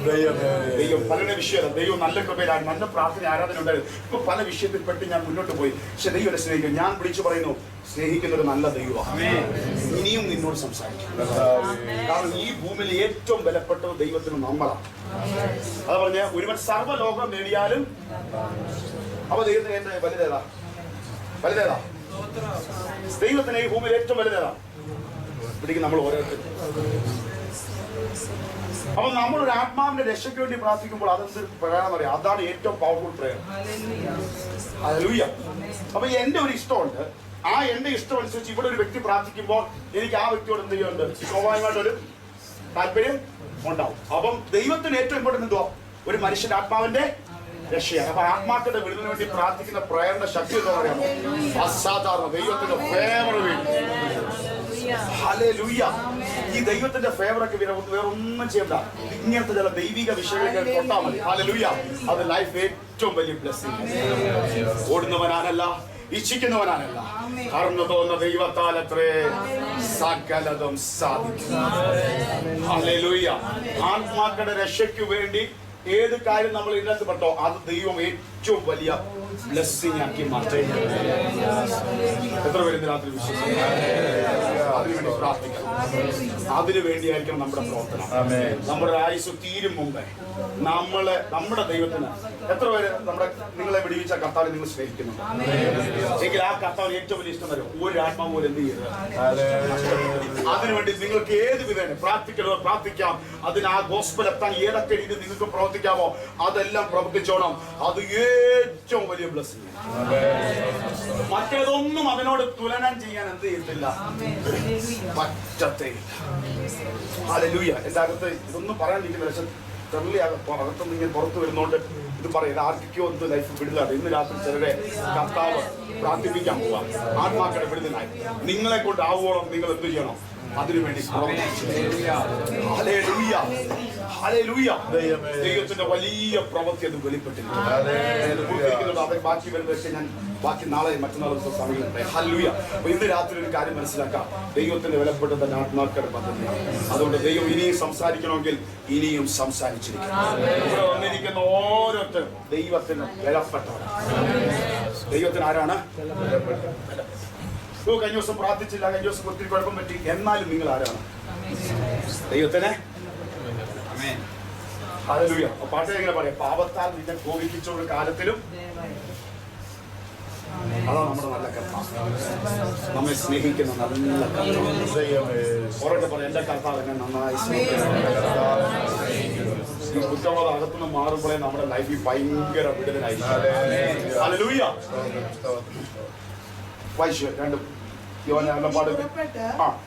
ദൈവം പല വിഷയം. ദൈവം നല്ല കൃപയിലാണ്, നല്ല പ്രാർത്ഥന ആരാധന ഉണ്ടായിരുന്നു. ഇപ്പൊ പല വിഷയത്തിൽ പെട്ട് ഞാൻ മുന്നോട്ട് പോയി. പക്ഷെ ദൈവം സ്നേഹിക്കും. ഞാൻ വിളിച്ചു പറയുന്നു, സ്നേഹിക്കുന്ന ഒരു നല്ല ദൈവമാണ്. ഇനിയും നിന്നോട് സംസാരിക്കും. കാരണം ഈ ഭൂമിയിൽ ഏറ്റവും വിലപ്പെട്ടത് ദൈവത്തിന് നമ്മളാണ്. അത് പറഞ്ഞ ഒരുവൻ സർവ്വലോകം നേടിയാലും അപ്പൊ ദൈവത്തിന് ഏറ്റവും വലുതേതാ? ദൈവത്തിന് ഈ ഭൂമിയിൽ ഏറ്റവും വലുതേതാ? പിടിക്കും നമ്മൾ ഓരോരുത്തരും. അപ്പൊ നമ്മളൊരു ആത്മാവിന്റെ രക്ഷയ്ക്ക് വേണ്ടി പ്രാർത്ഥിക്കുമ്പോൾ അതെന്ത് പ്രയാണം അറിയാം. അതാണ് ഏറ്റവും പവർഫുൾ പ്രയർ. ഹല്ലേലൂയ. അപ്പൊ എന്റെ ഒരു ഇഷ്ടമുണ്ട്. ആ എന്റെ ഇഷ്ടം അനുസരിച്ച് ഇവിടെ ഒരു വ്യക്തി പ്രാർത്ഥിക്കുമ്പോൾ എനിക്ക് ആ വ്യക്തിയോട് എന്ത് ചെയ്യുന്നുണ്ട്? സ്വാഭാവികമായിട്ടൊരു താല്പര്യം ഉണ്ടാവും. അപ്പം ദൈവത്തിന് ഏറ്റവും ഇമ്പോർട്ടൻ്റ് എന്തുവാ? ഒരു മനുഷ്യന്റെ ആത്മാവിന്റെ രക്ഷയാണ്. അപ്പൊ ആത്മാക്കളുടെ വിടുതലിന് വേണ്ടി പ്രാർത്ഥിക്കുന്ന പ്രയറിന്റെ ശക്തി എന്താ പറയാ? അസാധാരണ. ദൈവത്തിന്റെ ഫേവർ വേണ്ടി. ഹല്ലേലൂയ. ഈ ദൈവത്തിന്റെ ഫേവറൊക്കെ വേറെ ഒന്നും ചെയ്യണ്ട. ഇങ്ങനത്തെ ചില ദൈവിക വിഷയങ്ങളൊക്കെ തൊട്ടാൽ മതി. ഹല്ലേലൂയ. അത് ലൈഫ് ഏറ്റവും വലിയ ബ്ലെസ്സിംഗ്. ഓടുന്നവനാണല്ല, ഇച്ഛിക്കുന്നവനാണല്ല, കർന്നു തോന്നുന്ന ദൈവത്താലത്രേ സകലതും സാധിക്കും. ഹല്ലേലൂയ. ആത്മാക്കളുടെ രക്ഷയ്ക്ക് വേണ്ടി ഏത് കാര്യം നമ്മൾ ഇതിനകത്ത് പെട്ടോ അത് ദൈവം ഏറ്റവും വലിയ ബ്ലെസ്സിംഗ് ആക്കി മാറ്റും. എത്ര പേര് രാത്രി വിശ്വസിക്കും? അതിനുവേണ്ടി പ്രാർത്ഥിക്കണം. അതിനു വേണ്ടിയായിരിക്കണം നമ്മുടെ പ്രവർത്തനം. നമ്മുടെ ആയുസ് തീരും മുമ്പേ നമ്മുടെ ദൈവത്തിന് എത്ര പേര് നിങ്ങളെ വിടിവിച്ച കർത്താവിനെ നിങ്ങൾ സ്നേഹിക്കുന്നുണ്ട്? എങ്കിൽ ആ കർത്താവിന് ഏറ്റവും വലിയ ഇഷ്ടം തരും. ഒരു ആത്മാവ് പോലും എന്ത് ചെയ്യരുത്. അതിനുവേണ്ടി നിങ്ങൾക്ക് ഏത് വിധേന പ്രാർത്ഥിക്കണോ പ്രാർത്ഥിക്കാം. അതിന് ആ ഗോസ്പൽ എത്താൻ ഏതൊക്കെ രീതി നിങ്ങൾക്ക് പ്രവർത്തിക്കാമോ അതെല്ലാം പ്രവർത്തിച്ചോണം. അത് ഏറ്റവും വലിയ ബ്ലെസ്സിംഗ്. മറ്റേതൊന്നും അതിനോട് തുലനം ചെയ്യാൻ എന്ത് ചെയ്യത്തില്ല, പറ്റത്തേ. ഹല്ലേലൂയ. എന്റെ അകത്ത് ഇതൊന്നും പറയാനിരിക്കുന്ന പക്ഷെ അകത്തുനിന്ന് ഇങ്ങനെ പുറത്തു വരുന്നോണ്ട് ഇത് പറയുന്നത് ആർക്കൊക്കെയോ എന്ത് ലൈഫ് വിടുതലാണ്. ഇന്ന് രാത്രി ചിലരെ കർത്താവ് പ്രാർത്ഥിപ്പിക്കാൻ പോവാം. ആത്മാക്കളുടെ വിടുതലായി നിങ്ങളെ കൊണ്ട് ആവോളം നിങ്ങൾ എന്ത് ചെയ്യണം? അതിനുവേണ്ടി ദൈവത്തിന്റെ വലിയ പ്രവൃത്തി അത് വെളിപ്പെട്ടിരിക്കുന്നു. അവർ ബാക്കി വരുന്നതൊക്കെ ഞാൻ ബാക്കി നാളെ മറ്റന്നാൾ സമയം. ഹല്ലേലൂയ. അപ്പൊ ഇന്ന് രാത്രി ഒരു കാര്യം മനസ്സിലാക്കാം, ദൈവത്തിന്റെ വിലപ്പെട്ട തന്നെ ആത്മാക്കളുടെ പദ്ധതി. അതുകൊണ്ട് ദൈവം ഇനിയും സംസാരിക്കണമെങ്കിൽ ഇനിയും സംസാരിച്ചിരിക്കും. ഇവിടെ വന്നിരിക്കുന്ന ഓരോരുത്തരും ദൈവത്തിന് വിലപ്പെട്ടവരാണ്. ദൈവത്തിന് ആരാണ്? കഴിഞ്ഞ ദിവസം പ്രാർത്ഥിച്ചില്ല, കഴിഞ്ഞ ദിവസം ഒത്തിരി കുഴപ്പം പറ്റി, എന്നാലും നിങ്ങൾ ആരാണ്? ദൈവത്തിന്. ഹല്ലേലൂയ. പാട്ട് എങ്ങനെ പറയാം? പാപത്താൽ നിന്നെ കോപിപ്പിച്ച ഒരു കാലത്തിലും അതാ നമ്മുടെ നല്ല കർത്താവ്, നമ്മെ സ്നേഹിക്കുന്ന നല്ല ഉറക്കെ പറയാം, എന്റെ കർത്താവ് എന്നെ നന്നായി ഈ കുറ്റബോധ അകത്തുനിന്ന് മാറുമ്പോഴേ നമ്മുടെ ലൈഫിൽ ഭയങ്കര വിടുതലായിരിക്കും. ഹല്ലേലൂയ. രണ്ടും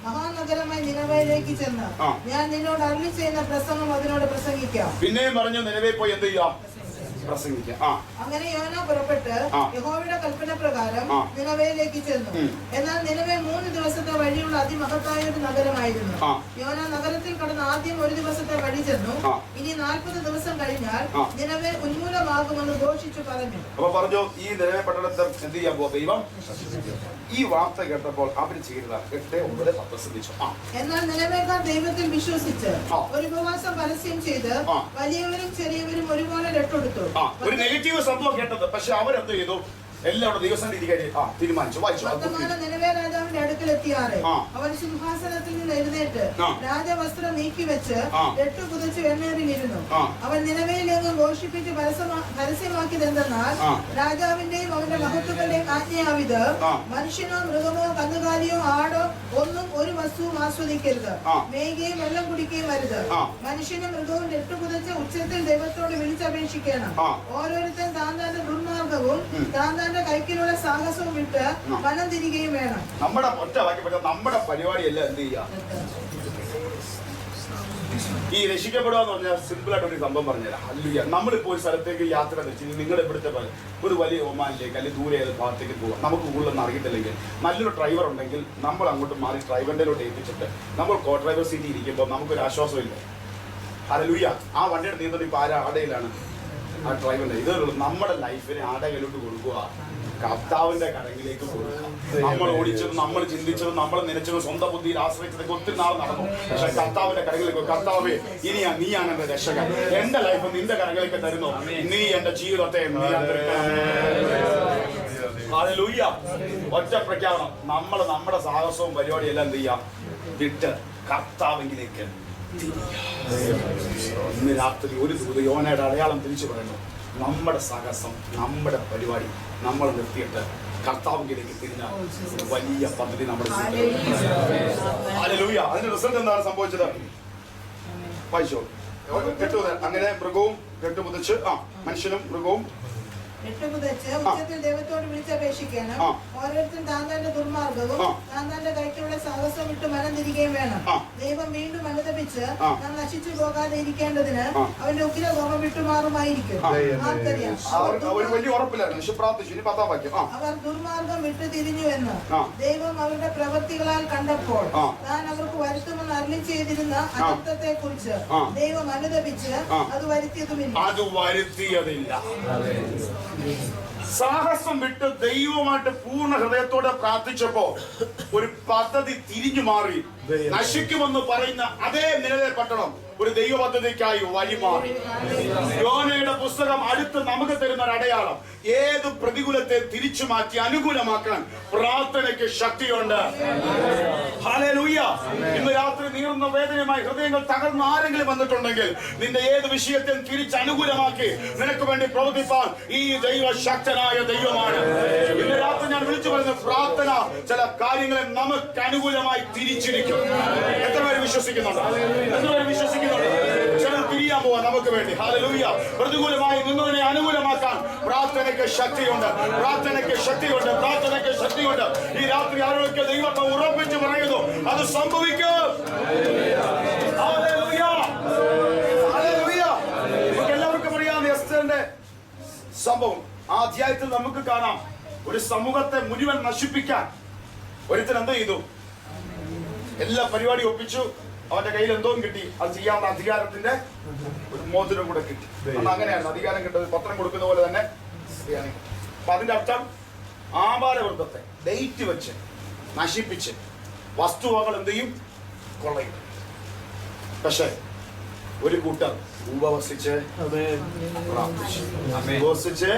മഹാനഗരമായി നിനവയിലേക്ക് ചെന്ന് ഞാൻ നിന്നോട് അരുളി ചെയ്യുന്ന പ്രസംഗം അതിനോട് പ്രസംഗിക്കാം. പിന്നെയും പറഞ്ഞു, നിനവേ പോയി എന്ത് ചെയ്യാം? പ്രസംഗിക്കാം. അങ്ങനെ യോന പുറപ്പെട്ട് യഹോവയുടെ കൽപ്പന പ്രകാരം നിനവയിലേക്ക് ചെന്നു. എന്നാൽ നിനവെ 3 ദിവസത്തെ വഴിയുള്ള അതിമഹത്തായ ഒരു നഗരമായിരുന്നു. യോന നഗരത്തിൽ കടന്ന് ആദ്യം 1 ദിവസത്തെ വഴി ചെന്നു. ഇനി 40 ദിവസം കഴിഞ്ഞാൽ നിനവെ ഉന്മൂലമാകുമെന്ന് ഘോഷിച്ചു പറഞ്ഞു. അപ്പൊ പറഞ്ഞു, ഈ നിലവെ പട്ടണത്തെ എന്ത് ചെയ്യാൻ പോകും ദൈവം? ഈ വാർത്ത കേട്ടപ്പോൾ അവർ ചെയ്തതാണ് 8, 9, 10 ശ്രദ്ധിച്ചു. എന്നാൽ നിലവേക്കാർ ദൈവത്തിൽ വിശ്വസിച്ച് ഒരു ഉപവാസം പരസ്യം ചെയ്ത് വലിയവരും ചെറിയവരും ഒരുപോലെ രട്ടെടുത്തു. ഒരു നെഗറ്റീവ് സംഭവം കേട്ടത്, പക്ഷെ അവരെന്ത് ചെയ്തു? എല്ലാവരും ദിവസം തീരുമാനിച്ചു. വായിച്ചു. നിലവേ രാജാവിന്റെ അടുക്കൽ എത്തിയാറ് അവൻ സിംഹാസനത്തിൽ നിന്ന് എഴുന്നേറ്റ് രാജവസ്ത്രം നീക്കി വെച്ച് രട്ടു കുതിച്ച് വെണ്ണേറിലിരുന്നു. അവൻ നിലവയിലെങ്ങും ഘോഷിപ്പിച്ച് പരസ്യമാക്കിയതെന്തെന്നാൽ രാജാവിന്റെയും അവന്റെ മഹത്വങ്ങളുടെയും ആജ്ഞയാവിത് മനുഷ്യനോ മൃഗമോ കന്നുകാലിയോ ആടോ ഒന്നും ഒരു വസ്തുവും ആസ്വദിക്കരുത്. മേയുകയും വെള്ളം കുടിക്കുകയും വരുത്. മനുഷ്യനും മൃഗവും രട്ടുകുതിച്ച് ഉച്ചത്തിൽ ദൈവത്തോട് വിളിച്ചപേക്ഷിക്കണം. ഓരോരുത്തരും താന്താന്റെ ദുർമാർഗവും താന്താന്റെ കൈക്കിലുള്ള സാഹസവും വിട്ട് മനം തിരികെയും വേണം. നമ്മുടെ ഒറ്റ വാക്യം, നമ്മുടെ പരിപാടിയെല്ലാം എന്ത് ചെയ്യാം? ഈ രക്ഷിക്കപ്പെടുക എന്ന് പറഞ്ഞാൽ സിമ്പിൾ ആയിട്ട് ഒരു സംഭവം പറഞ്ഞുതരാം. ഹല്ലേലൂയ. നമ്മളിപ്പോൾ ഒരു സ്ഥലത്തേക്ക് യാത്ര വെച്ച് നിങ്ങളുടെ ഇവിടുത്തെ ഒരു വലിയ ഒമാനിലേക്ക് അല്ലെങ്കിൽ ദൂരെ ഏത് ഭാഗത്തേക്ക് പോകാം. നമുക്ക് കൂടുതലൊന്നും അറിയത്തില്ലെങ്കിൽ നല്ലൊരു ഡ്രൈവർ ഉണ്ടെങ്കിൽ നമ്മൾ അങ്ങോട്ട് മാറി ഡ്രൈവറിൻ്റെലോട്ട് ഏൽപ്പിച്ചിട്ട് നമ്മൾ കോ ഡ്രൈവർ സീറ്റിൽ ഇരിക്കുമ്പോൾ നമുക്കൊരു ആശ്വാസമില്ല. ഹല്ലേലൂയ. ആ വണ്ടിയുടെ നിയന്ത്രണം ഇപ്പോൾ ആടയിലാണ്? ആ ഡ്രൈവറിന്റെ. ഇതുള്ളൂ നമ്മുടെ ലൈഫിനെ ആടയിലോട്ട് കൊടുക്കുക, കർത്താവിന്റെ കരങ്ങളിലേക്ക് കൊടുക്കുക. നമ്മൾ ഓടിച്ചതും നമ്മൾ ചിന്തിച്ചതും നമ്മൾ നനച്ചതും സ്വന്തം ബുദ്ധിയിൽ ആശ്രയിച്ചതൊക്കെ ഒത്തിരി നാൾ നടന്നു. പക്ഷെ കർത്താവിന്റെ കരങ്ങളിലേക്ക്, കർത്താവേ നീയാണ് എന്റെ രക്ഷകൻ, എന്റെ ലൈഫ് നിന്റെ കരങ്ങളിലേക്ക് തരുന്നു, നീ എന്റെ ജീവിതത്തെ ഹല്ലേലൂയ. ഒറ്റ പ്രഖ്യാപനം, നമ്മൾ നമ്മുടെ സാഹസവും പരിപാടിയെല്ലാം എന്ത് ചെയ്യാം? വിട്ട് കർത്താവിലേക്ക്. ഇന്ന് രാത്രി ഒരു ദൂത് യോനയുടെ അടയാളം തിരിച്ചു പറയുന്നു. നമ്മുടെ സാഹസം, നമ്മുടെ പരിപാടി നമ്മൾ നിർത്തിയിട്ട് കർത്താവിലേക്ക് തിരിഞ്ഞ വലിയ പദ്ധതി നമ്മുടെ ഹല്ലേലൂയ. അതിന്റെ റിസൾട്ട് എന്താണ് സംഭവിച്ചത്? വായിച്ചോ. അങ്ങനെ മൃഗവും കെട്ടുപുതച്ച് മനുഷ്യനും മൃഗവും ഉച്ചത്തിൽ ദൈവത്തോട് വിളിച്ചപേക്ഷിക്കണം. ഓരോരുത്തരും താന്താന്റെ ദുർമാർഗവും താന്താന്റെ കൈക്കുള്ള സാഹസം വിട്ട് മനം തിരികെയും വേണം. ദൈവം വീണ്ടും അനുതപിച്ച് നാം നശിച്ചു പോകാതെ ഇരിക്കേണ്ടതിന് അവന്റെ ഉഗ്രകോപം വിട്ടുമാറുമായിരിക്കും. ആർക്കറിയാം? അവർ ദുർമാർഗം വിട്ടു തിരിഞ്ഞുവെന്ന് ദൈവം അവരുടെ പ്രവൃത്തികളാൽ കണ്ടപ്പോൾ താൻ അവർക്ക് വരുത്തുമെന്ന് അരുളി ചെയ്തിരുന്ന അനർത്ഥത്തെ കുറിച്ച് ദൈവം അനുതപിച്ച് അത് വരുത്തിയതുമില്ല. സാഹസം വിട്ട് ദൈവമായിട്ട് പൂർണ്ണ ഹൃദയത്തോടെ പ്രാർത്ഥിച്ചപ്പോ ഒരു പദ്ധതി തിരിഞ്ഞു മാറി. നശിക്കുമെന്ന് പറയുന്ന അതേ നിലവിലെ പട്ടണം ഒരു ദൈവ പദ്ധതിക്കായി വഴിമാറി. യോനയുടെ പുസ്തകം അടുത്ത് നമുക്ക് തരുന്ന ഒരു അടയാളം, ഏത് പ്രതികൂലത്തെ തിരിച്ചു മാറ്റി അനുകൂലമാക്കാൻ പ്രാർത്ഥനയ്ക്ക് ശക്തിയുണ്ട്. ഹല്ലേലൂയ. ഇന്ന് രാത്രി നീറുന്ന വേദനയുമായി ഹൃദയങ്ങൾ തകർന്ന ആരെങ്കിലും വന്നിട്ടുണ്ടെങ്കിൽ നിന്റെ ഏത് വിഷയത്തെയും തിരിച്ച് അനുകൂലമാക്കി നിനക്ക് വേണ്ടി പ്രവർത്തിപ്പാൻ ഈ ദൈവ ശക്തനായ ദൈവമാണ്. ഇന്ന് രാത്രി ഞാൻ വിളിച്ചു പറയുന്ന പ്രാർത്ഥന ചില കാര്യങ്ങളെ നമുക്ക് അനുകൂലമായി തിരിച്ചിരിക്കും. എത്ര പേര് വിശ്വസിക്കുന്നുണ്ട്? എത്ര പേര് വിശ്വസിക്കുന്നുണ്ട്? ചിലർ തിരിയാൻ പോവാൻ നമുക്ക് വേണ്ടി. ഹല്ലേലൂയ. പ്രതികൂലമായി നിന്നതിനെ അനുകൂലമാക്കാൻ പ്രാർത്ഥനയ്ക്ക് ശക്തിയുണ്ട്. പ്രാർത്ഥനയ്ക്ക് ശക്തിയുണ്ട്. പ്രാർത്ഥനയ്ക്ക് ശക്തിയുണ്ട്. ഈ രാത്രി ആരോഗ്യ ദൈവത്തെ ഉറപ്പിച്ച് പറയുന്നു, അത് സംഭവിക്കും. ഹല്ലേലൂയ. ഹല്ലേലൂയ. നമുക്ക് എല്ലാവർക്കും അറിയാം എസ്തേറിന്റെ സംഭവം. ആ അധ്യായത്തിൽ നമുക്ക് കാണാം, ഒരു സമൂഹത്തെ മുഴുവൻ നശിപ്പിക്കാൻ ഒരുത്തൻ എന്ത് ചെയ്തു? എല്ലാ പരിപാടി ഒപ്പിച്ചു. അവന്റെ കയ്യിൽ എന്തോ കിട്ടി. അത് ചെയ്യാവുന്ന അധികാരത്തിന്റെ ഒരു മോതിരം കൂടെ കിട്ടി. അങ്ങനെയാണ് അധികാരം കിട്ടുന്നത്. പത്രം കൊടുക്കുന്ന പോലെ തന്നെ. അപ്പൊ അതിന്റെ അർത്ഥം ആഭാരവൃത്തത്തെ ഡേറ്റ് വെച്ച് നശിപ്പിച്ച് വസ്തുവകൾ എന്ത് ചെയ്യും? കൊള്ളയും. പക്ഷെ ഒരു കൂട്ടർ ഉപവസിച്ച് ഉപവസിച്ച്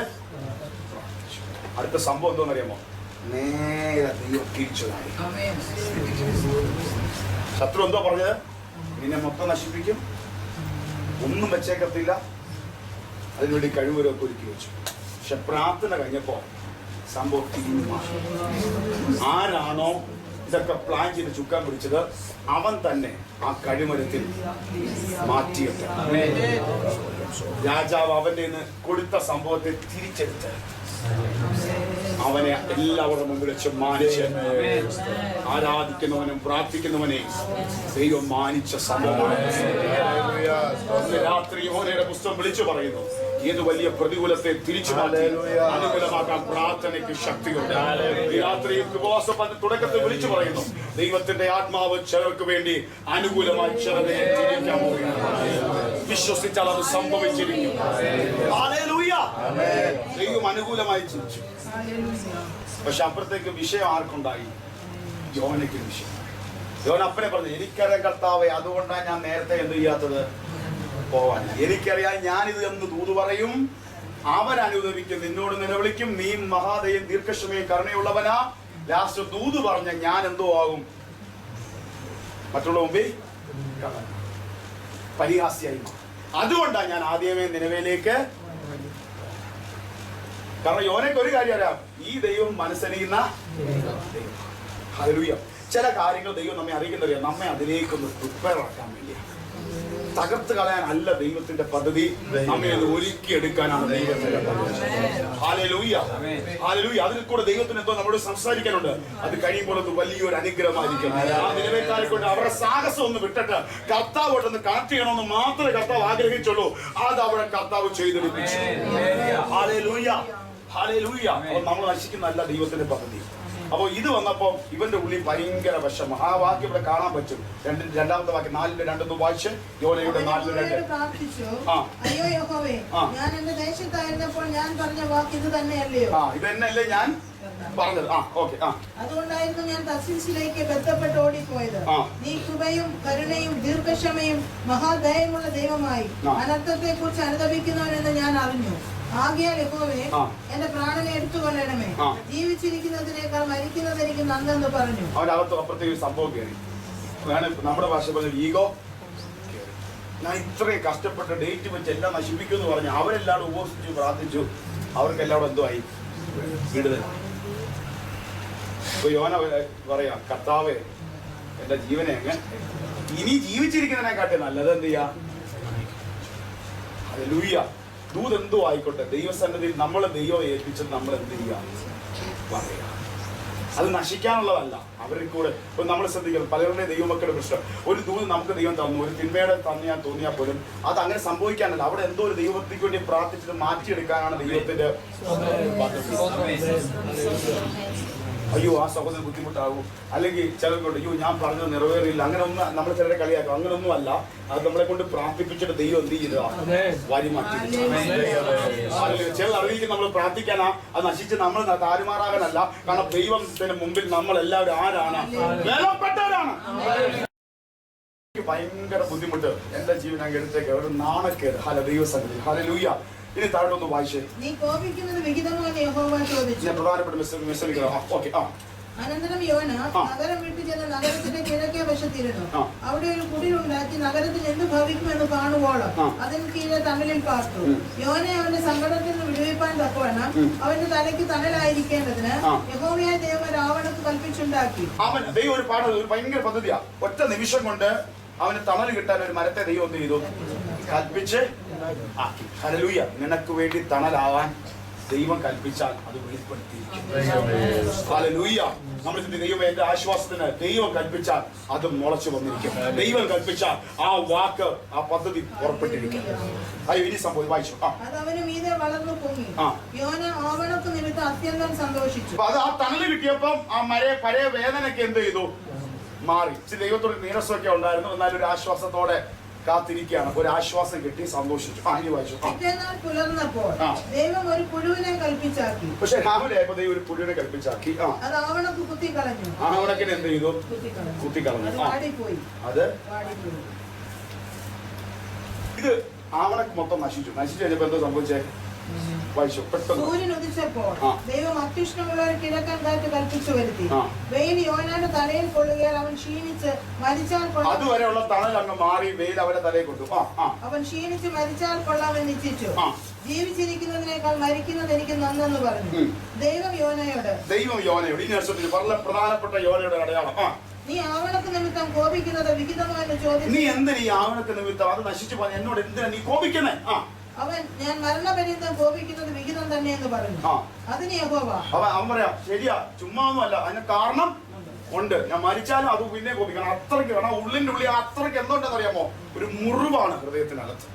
അടുത്ത സംഭവം എന്തോന്നറിയാമോ? നേരെ ദൈവം തിരിച്ചു. ശത്രു എന്തോ പറഞ്ഞത്? നിന്നെ മൊത്തം നശിപ്പിക്കും, ഒന്നും വെച്ചേക്കത്തില്ല, അതിനുവേണ്ടി കഴിവരൊക്കെ ഒരുക്കി വെച്ചു. പക്ഷെ പ്രാർത്ഥന കഴിഞ്ഞപ്പോ സംഭവം തിരിഞ്ഞു മാറി. ആരാണോ ഇതൊക്കെ പ്ലാൻ ചെയ്ത് ചുക്കാൻ പിടിച്ചത് അവൻ തന്നെ ആ കഴിമരത്തിൽ മാറ്റിയിട്ട് രാജാവ് അവന്റെ കൊടുത്ത സംഭവത്തെ തിരിച്ചെടുത്ത് അവനെ എല്ലാവരുടെ മുമ്പിൽ വെച്ച് മാനിച്ച് ആരാധിക്കുന്നവനും പ്രാർത്ഥിക്കുന്നവനെ ദൈവം മാനിച്ച സംഭവമാണ്. രാത്രി യോനയുടെ പുസ്തകം വിളിച്ചു പറയുന്നു, ഏത് വലിയ പ്രതികൂലത്തെ തിരിച്ചു മാറ്റി അനുകൂലമാക്കാൻ പ്രാർത്ഥനയ്ക്ക് ശക്തിയുണ്ട്. ഈ രാത്രി ഉപവാസത്തിന്റെ തുടക്കത്തിൽ വിളിച്ചു പറയുന്നു, ദൈവത്തിന്റെ ആത്മാവ് ചിലർക്ക് വേണ്ടി അനുകൂലമായി ചിലരെ തിരിക്കാൻ പോവുകയാണ്. വിശ്വസിച്ചാൽ അത് സംഭവിച്ചിരിക്കും. ഹല്ലേലൂയ. ദൈവം അനുകൂലമായി ചിരിച്ചു. പക്ഷെ അപ്പുറത്തേക്ക് വിഷയം ആർക്കുണ്ടായി? യോനയ്ക്ക് വിഷയം. യോന അപ്പനെ പറഞ്ഞു, എനിക്കറിയാം കർത്താവേ, അതുകൊണ്ടാണ് ഞാൻ നേരത്തെ എന്ത് ചെയ്യാത്തത്, പോവാൻ. എനിക്കറിയാം ഞാനിത് എന്ന് ദൂത് പറയും, അവരനുദവിക്കും, നിന്നോട് നിലവിളിക്കും, നീ മഹാദയും ദീർഘക്ഷമയും കരുണയുള്ളവനാ. ലാസ്റ്റ് ദൂത് പറഞ്ഞ ഞാൻ എന്തോ ആകും, മറ്റുള്ള മുമ്പിൽ പരിഹാസ്യായി. അതുകൊണ്ടാണ് ഞാൻ ആദ്യമേ നിലവിലേക്ക്. കാരണം യോനയ്ക്ക് ഒരു കാര്യം അറിയാം, ഈ ദൈവം മനസ്സറിയുന്ന. ഹല്ലേലൂയ. ചില കാര്യങ്ങൾ ദൈവം നമ്മെ അറിയിക്കുന്നറിയാം, നമ്മെ അതിലേക്കൊന്ന് പ്രിപ്പയർ ആക്കാൻ വേണ്ടിയാണ്. തകർത്ത് കളയാനല്ല ദൈവത്തിന്റെ പദ്ധതി, നമ്മെ അത് ഒരുക്കിയെടുക്കാനാണ് ദൈവത്തിന്റെ പദ്ധതി. ഹല്ലേലൂയ. ഹല്ലേലൂയ. അതിൽ കൂടെ ദൈവത്തിന് എന്തോ നമ്മളോട് സംസാരിക്കാനുണ്ട്. അത് കഴിയുമ്പോൾ അത് വലിയൊരു അനുഗ്രഹമായിരിക്കും. ആ നിലവേക്കാരെ കൊണ്ട് അവരുടെ സാഹസം ഒന്ന് വിട്ടിട്ട് കർത്താവോട്ടൊന്ന് കണക്ട് ചെയ്യണമെന്ന് മാത്രമേ കർത്താവ് ആഗ്രഹിച്ചുള്ളൂ. അത് അവിടെ കർത്താവ് ചെയ്തെടുപ്പിച്ചു. ഹല്ലേലൂയ. ഹല്ലേലൂയ. അപ്പോൾ നമ്മൾ നശിക്കുന്നതല്ല ദൈവത്തിന്റെ പദ്ധതി. അപ്പോൾ ഇത് വന്നപ്പോൾ ഇവന്റെ ഉള്ളിൽ ഭയങ്കര വിഷമം. ആ വാക്യം ഇവിടെ കാണാൻ പറ്റും. രണ്ടാമത്തെ വാക്യം 4:2 വായിച്ച്, യോനയുടെ 4:2. അയ്യോ യഹോവേ, ഞാൻ എന്റെ ദേശത്തായിരുന്നപ്പോൾ ഞാൻ പറഞ്ഞ വാക്ക് ഇത് തന്നെയല്ലയോ? ഇത് തന്നെയല്ലേ ഞാൻ പറഞ്ഞത്. ഓക്കെ. അതുകൊണ്ടായിരുന്നു ഞാൻ തർശീശിലേക്ക് ബന്ധപ്പെട്ട് ഓടിപ്പോയത്. നീ കൃപയും കരുണയും ദീർഘക്ഷമയും മഹാദയമുള്ള ദൈവമായി അനർത്ഥത്തെ കുറിച്ച് അനുതപിക്കുന്നവനെന്ന് ഞാൻ അറിഞ്ഞു. ആകയാൽ യഹോവേ, എന്റെ പ്രാണനെ എടുത്തുകൊള്ളണമേ, ജീവിച്ചിരിക്കുന്നതിനേക്കാൾ മരിക്കുന്നത് എനിക്ക് നന്നെന്ന് പറഞ്ഞു. അവന്റെ അപ്പുറത്തേക്ക് സംഭവം കയറി. നമ്മുടെ ഭാഷ പറഞ്ഞ ഈഗോ. ഞാൻ ഇത്രയും കഷ്ടപ്പെട്ട് ഡേറ്റ് വെച്ച് എല്ലാം നശിപ്പിക്കുമെന്ന് പറഞ്ഞു. അവരെല്ലാവരും ഉപവസിച്ചു പ്രാർത്ഥിച്ചു. അവർക്കെല്ലാവരും എന്തോ ആയി, വിടുതൽ. ഇപ്പൊ യോന പറയാ, കർത്താവേ, എന്റെ ജീവനെ അങ്ങ് ഇനി ജീവിച്ചിരിക്കുന്നതിനെക്കാട്ടെ നല്ലത് എന്ത് ചെയ്യാ. ഹല്ലേലൂയ. ദൂതെന്തോ ആയിക്കോട്ടെ, ദൈവസന്നിധിയിൽ നമ്മൾ ദൈവം ഏൽപ്പിച്ചത് നമ്മൾ എന്ത് ചെയ്യുക, പറയാ. അത് നശിക്കാനുള്ളതല്ല. അവരിൽ കൂടെ ഇപ്പൊ നമ്മൾ ശ്രദ്ധിക്കണം, പലരുടെയും ദൈവമക്കളുടെ പ്രശ്നം. ഒരു ദൂത് നമുക്ക് ദൈവം തന്നു, ഒരു തിന്മയുടെ തന്നിയാൽ തോന്നിയാൽ പോലും അത് അങ്ങനെ സംഭവിക്കാനല്ല. അവിടെ എന്തോ ഒരു ദൈവത്തിക്ക് വേണ്ടി പ്രാർത്ഥിച്ചിട്ട് മാറ്റിയെടുക്കാനാണ് ദൈവത്തിന്റെ അയ്യോ ആ സഹോദരൻ ബുദ്ധിമുട്ടാകും, അല്ലെങ്കിൽ ചിലർക്കൊണ്ട് അയ്യോ ഞാൻ പറഞ്ഞത് നിറവേറിയില്ല, അങ്ങനെ ഒന്നും നമ്മൾ ചിലരെ കളിയാക്കും. അങ്ങനൊന്നും അല്ല. അത് നമ്മളെ കൊണ്ട് പ്രാർത്ഥിപ്പിച്ചിട്ട് ദൈവം എന്ത് ചെയ്ത വരി മാറ്റി. ചില അറിയിക്കും നമ്മൾ പ്രാർത്ഥിക്കാനാ, അത് നശിച്ച് നമ്മൾ താരുമാറാകാനല്ല. കാരണം ദൈവത്തിന് മുമ്പിൽ നമ്മൾ എല്ലാവരും ആരാണ്, വിലപ്പെട്ടവരാണ്. ഭയങ്കര ബുദ്ധിമുട്ട്. എന്റെ ജീവൻ അങ്ങ് എടുത്തേക്ക് ഒരു നാണക്കേട്. ദൈവസന്നിധി. ഹല്ലേലൂയ. ഇനി താഴോട്ടൊന്ന് വായിച്ചേ. നീ കോപിക്കുന്നത് വിഹിതമോ എന്ന് യഹോവ ചോദിച്ചു. പ്രധാനപ്പെട്ട മെസ്സേജ്. ഓക്കെ. അനന്തരം യോന നഗരം വിട്ടു ചെന്ന് നഗരത്തിന്റെ കിഴക്കേ വശത്തിരുന്നു. അവിടെ ഒരു കുടിലുണ്ടാക്കി നഗരത്തിൽ എന്ത് ഭവിക്കുമെന്ന് കാണുവോളം അതിന് കീഴെ തണലിൽ പാർത്തു. യോനെ അവന്റെ സങ്കടത്തിൽ നിന്ന് വിടുവിപ്പാൻ തക്കവണ്ണം അവന്റെ തലയ്ക്ക് തണലായിരിക്കേണ്ടതിന് യഹോവയായ ദൈവം രാവണക്ക് കൽപ്പിച്ചുണ്ടാക്കി. അവൻ ദൈവം ഒരു പാഠം, ഒരു ഭയങ്കര പദ്ധതിയാ. ഒറ്റ നിമിഷം കൊണ്ട് അവന് തണൽ കിട്ടാൻ ഒരു മരത്തെ ദൈവം എന്ത് ചെയ്തു, കൽപ്പിച്ച് ആക്കി. ഹല്ലേലൂയ. നിനക്ക് വേണ്ടി തണലാവാൻ ദൈവം കൽപ്പിച്ചാൽ അത് വെളിപ്പെടുത്തിയിരിക്കും. ഹല്ലേലൂയ. നമ്മൾ ദൈവം എന്റെ ആശ്വാസത്തിന് ദൈവം കൽപ്പിച്ചാൽ അത് മുളച്ചു വന്നിരിക്കും. ദൈവം കൽപ്പിച്ചാൽ ആ വാക്ക്, ആ പദ്ധതി പുറപ്പെട്ടിരിക്കും. അയ്യോ ഇനി സംഭവം വായിച്ചു. അത് അവന് മീതെ വളർന്നു പൊങ്ങി. യോന ആവണക്ക് നിമിത്തം അത്യന്തം സന്തോഷിച്ചു. അത് ആ തണല് കിട്ടിയപ്പം ആ പഴയ വേദനയ്ക്ക് എന്ത് ചെയ്തു, മാറി. ദൈവത്തോട് നീരസമൊക്കെ ഉണ്ടായിരുന്നു, എന്നാലും ഒരു ആശ്വാസത്തോടെ കാത്തിരിക്കുകയാണ്. ഒരു ആശ്വാസം കിട്ടി, സന്തോഷിച്ചു. ഇനി വായിച്ചു. പിറ്റേന്നാൾ പുലർന്നപ്പോൾ ദൈവം ഒരു പുഴുവിനെ കൽപ്പിച്ചാക്കി. പക്ഷെ രാവിലെ ആയപ്പോ ദൈവം ഒരു പുഴുവിനെ കൽപ്പിച്ചാക്കി. അത് ആവണക്ക് കുത്തിക്കളഞ്ഞു. ആവണക്കിന് എന്ത് ചെയ്തു, കുത്തിക്കളഞ്ഞു. അത് ഇത് ആവണക്ക് മൊത്തം നശിച്ചു. നശിച്ചു കഴിഞ്ഞപ്പോ എന്തോ സംഭവിച്ചേ, വായിച്ചു പെട്ടെന്ന്. സൂര്യൻ ഉദിച്ചപ്പോൾ ദൈവം അത്യുഷ്ണമുള്ള ഒരു കിഴക്കൻ കാറ്റ് കൽപ്പിച്ചു വരുത്തി. വെയിൽ യോനാന്റെ തലയിൽ കൊള്ളുകയാൽ അവൻ ക്ഷീണിച്ച് മരിച്ചാൽ കൊള്ളാം. അതുവരെയുള്ള തണൽ അങ്ങ് മാറി വെയിൽ അവന്റെ തലയിൽ കൊണ്ടു. അവൻ ക്ഷീണിച്ച് മരിച്ചാൽ കൊള്ളാമെന്ന് ഇച്ഛിച്ചു. ജീവിച്ചിരിക്കുന്നതിനേക്കാൾ മരിക്കുന്നത് എനിക്ക് നന്നെന്ന് പറഞ്ഞു. ദൈവം യോനയോട് ഇനി വളരെ പ്രധാനപ്പെട്ട യോനയുടെ അടയാളം. നീ ആവണക്ക് നിമിത്തം കോപിക്കുന്നത് വിഹിതമോ എന്ന് ചോദിച്ചു. നീ എന്തിനാ ഈ ആവണക്ക് നിമിത്തം അത് നശിച്ചു പോകാൻ എന്നോട് എന്തിനാ നീ കോപിക്കുന്നേ? അവൻ ഞാൻ മരണപര്യന്തം കോപിക്കുന്നത് വിഹിതം തന്നെ എന്ന് പറഞ്ഞു. അതിന് യഹോവ അവൻ പറയാം, ശരിയാ, ചുമ്മാ ഒന്നുമല്ല, അതിന് കാരണം ഉണ്ട്. ഞാൻ മരിച്ചാലും അത് പിന്നെ കോപിക്കണം. അത്രയ്ക്ക് വേണം. ഉള്ളിന്റെ ഉള്ളിൽ അത്രയ്ക്ക് എന്തുണ്ടെന്ന് അറിയാമോ? ഒരു മുറിവാണ് ഹൃദയത്തിനകത്ത്.